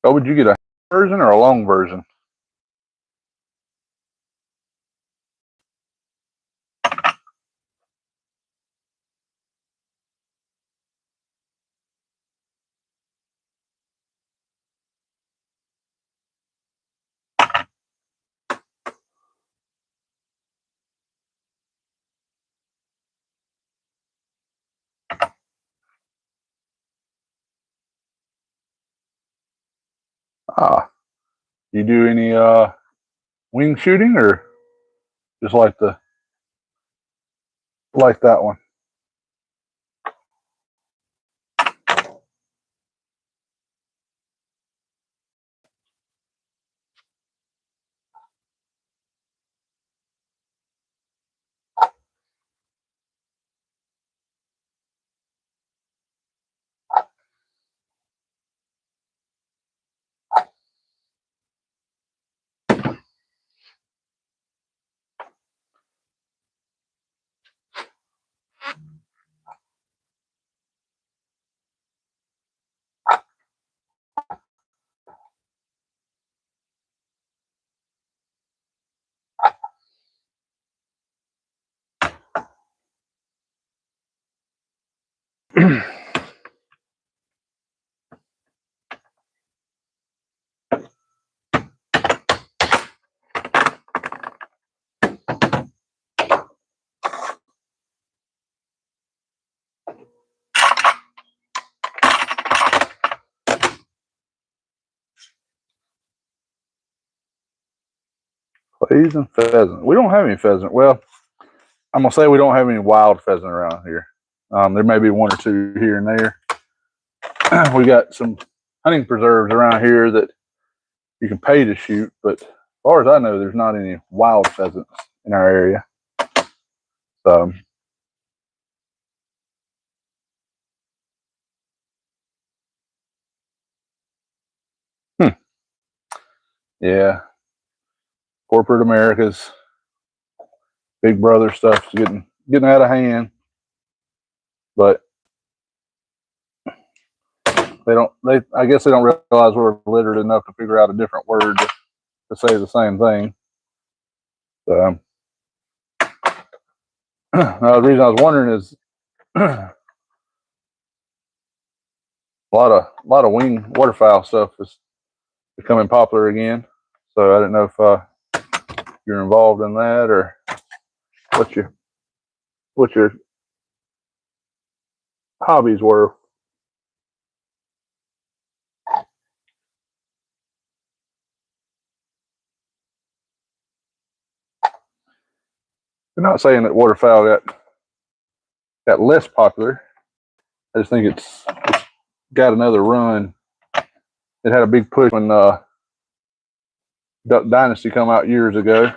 Oh, would you get a version or a long version? You do any wing shooting, or just like that one? Clays and pheasant. We don't have any pheasant. Well, I'm gonna say we don't have any wild pheasant around here. There may be 1 or 2 here and there. We got some hunting preserves around here that you can pay to shoot, but as far as I know, there's not any wild pheasants in our area. So, yeah, corporate America's Big Brother stuff's getting out of hand, but I guess they don't realize we're literate enough to figure out a different word to say the same thing. So, the reason I was wondering is a lot of wing waterfowl stuff is becoming popular again. So I didn't know if you're involved in that, or what your hobbies were. I'm not saying that waterfowl got less popular. I just think it's got another run. It had a big push when Duck Dynasty come out years ago.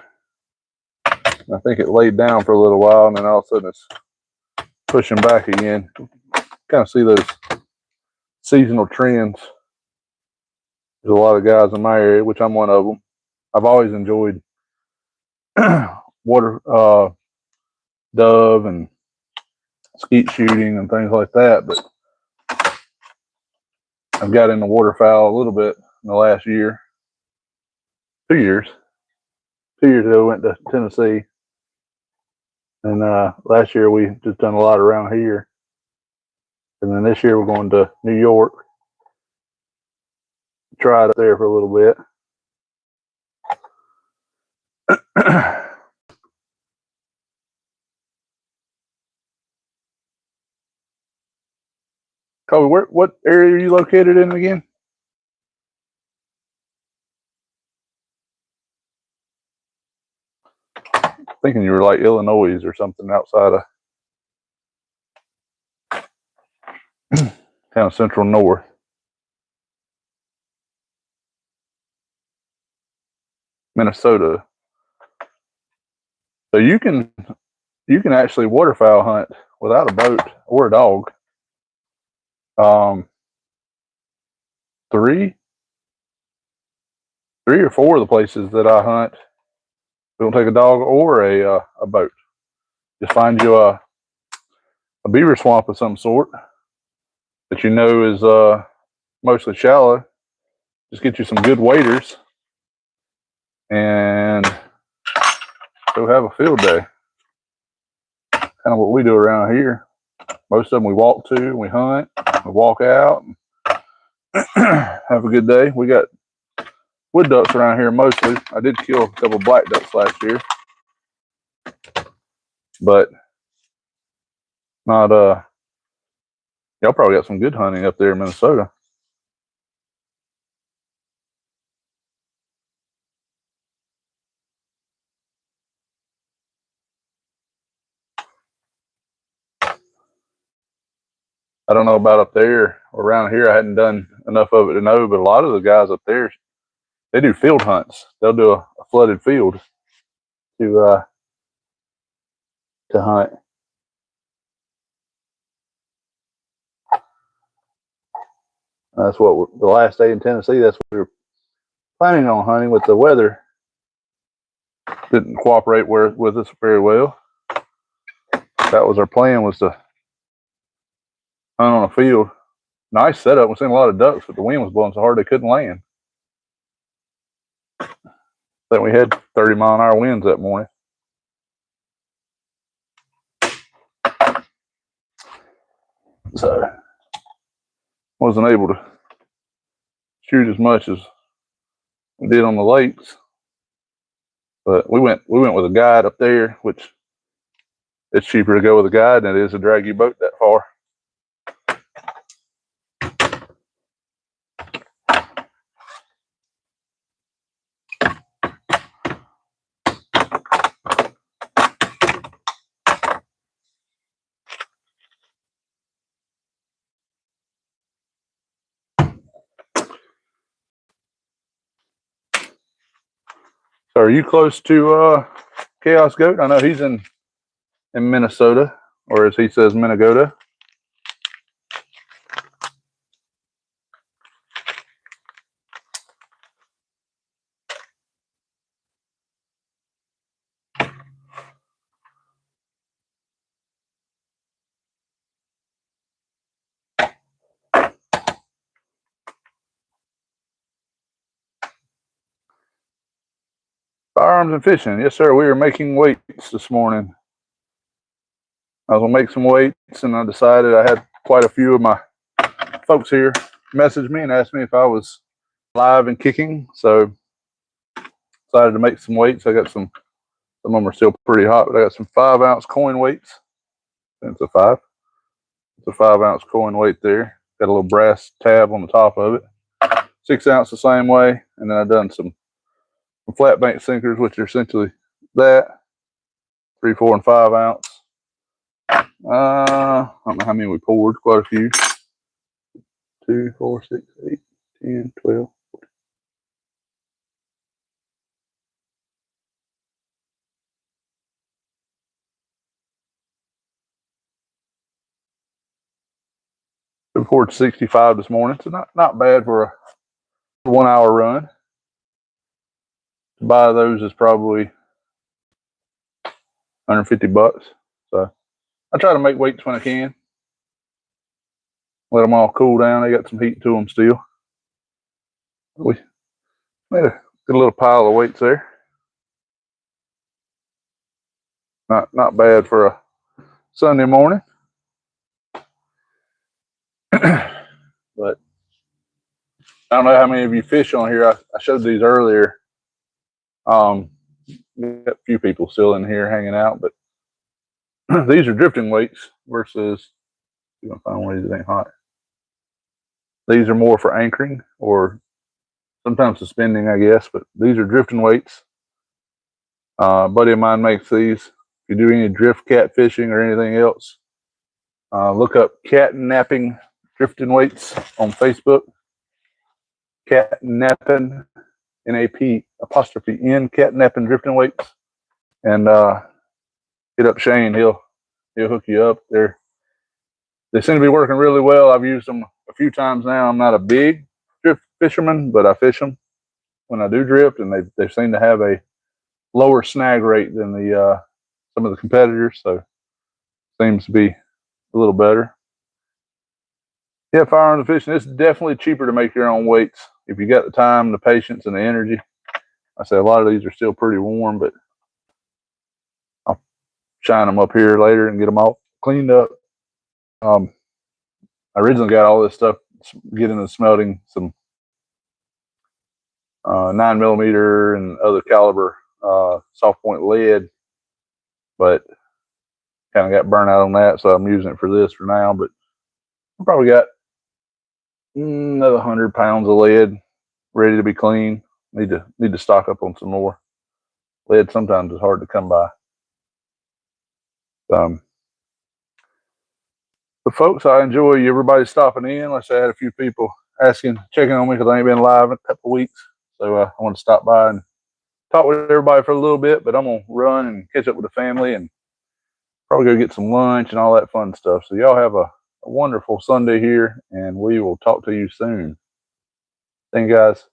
I think it laid down for a little while, and then all of a sudden it's pushing back again. Kind of see those seasonal trends. There's a lot of guys in my area, which I'm one of them. I've always enjoyed water dove and skeet shooting and things like that, but I've got into waterfowl a little bit in the last year. 2 years. 2 years ago, I went to Tennessee. And last year, we just done a lot around here. And then this year, we're going to New York. Try it up there for a little bit. Kobe, what area are you located in again? Thinking you were like Illinois or something outside of kind of central north. Minnesota. So you can actually waterfowl hunt without a boat or a dog. Three or four of the places that I hunt, we don't take a dog or a boat. Just find you a beaver swamp of some sort that you know is mostly shallow. Just get you some good waders and go have a field day. Kind of what we do around here. Most of them we walk to, we hunt, we walk out, and have a good day. We got wood ducks around here mostly. I did kill a couple black ducks last year, but not y'all probably got some good hunting up there in Minnesota. I don't know about up there or around here. I hadn't done enough of it to know, but a lot of the guys up there, they do field hunts. They'll do a flooded field to hunt. That's what the last day in Tennessee. That's what we were planning on hunting, with the weather didn't cooperate with us very well. That was our plan, was to hunt on a field. Nice setup. We're seeing a lot of ducks, but the wind was blowing so hard they couldn't land. I think we had 30-mile-an-hour winds that morning. So wasn't able to shoot as much as we did on the lakes. But we went with a guide up there, which it's cheaper to go with a guide than it is to drag your boat that far. So are you close to Chaos Goat? I know he's in Minnesota, or as he says, Minnesota. Firearms and fishing. Yes, sir. We were making weights this morning. I was going to make some weights, and I decided I had quite a few of my folks here message me and asked me if I was live and kicking. So decided to make some weights. I got some of them are still pretty hot, but I got some 5-ounce coin weights. It's a 5-ounce coin weight there. Got a little brass tab on the top of it. 6 ounce the same way. And then I've done some flatbank sinkers, which are essentially that. 3, 4, and 5 ounce. I don't know how many we poured, quite a few. 2, 4, 6, 8, 10, 12. We poured 65 this morning, so not bad for a 1-hour run. To buy those is probably $150. So I try to make weights when I can. let them all cool down. They got some heat to them still. We made a good little pile of weights there. Not bad for a Sunday morning. But I don't know how many of you fish on here. I showed these earlier. Got a few people still in here hanging out, but these are drifting weights versus, you're gonna find one of these that ain't hot. These are more for anchoring or sometimes suspending, I guess, but these are drifting weights. A buddy of mine makes these. If you do any drift cat fishing or anything else, look up cat napping drifting weights on Facebook. Cat napping, N-A-P' cat napping drifting weights, and hit up Shane. He'll hook you up. They seem to be working really well. I've used them a few times now. I'm not a big drift fisherman, but I fish them when I do drift, and they seem to have a lower snag rate than the some of the competitors, so seems to be a little better. Yeah, firearms fishing, it's definitely cheaper to make your own weights if you got the time, the patience, and the energy. I say a lot of these are still pretty warm, but I'll shine them up here later and get them all cleaned up. I originally got all this stuff, get into smelting some 9mm and other caliber soft point lead, but kind of got burnt out on that, so I'm using it for this for now. But I probably got another 100 pounds of lead ready to be clean. Need to stock up on some more. Lead sometimes is hard to come by. But folks, I enjoy everybody stopping in. Like I said, I had a few people checking on me because I ain't been live in a couple of weeks. So I want to stop by and talk with everybody for a little bit, but I'm going to run and catch up with the family and probably go get some lunch and all that fun stuff. So y'all have a wonderful Sunday here, and we will talk to you soon. Thank you, guys.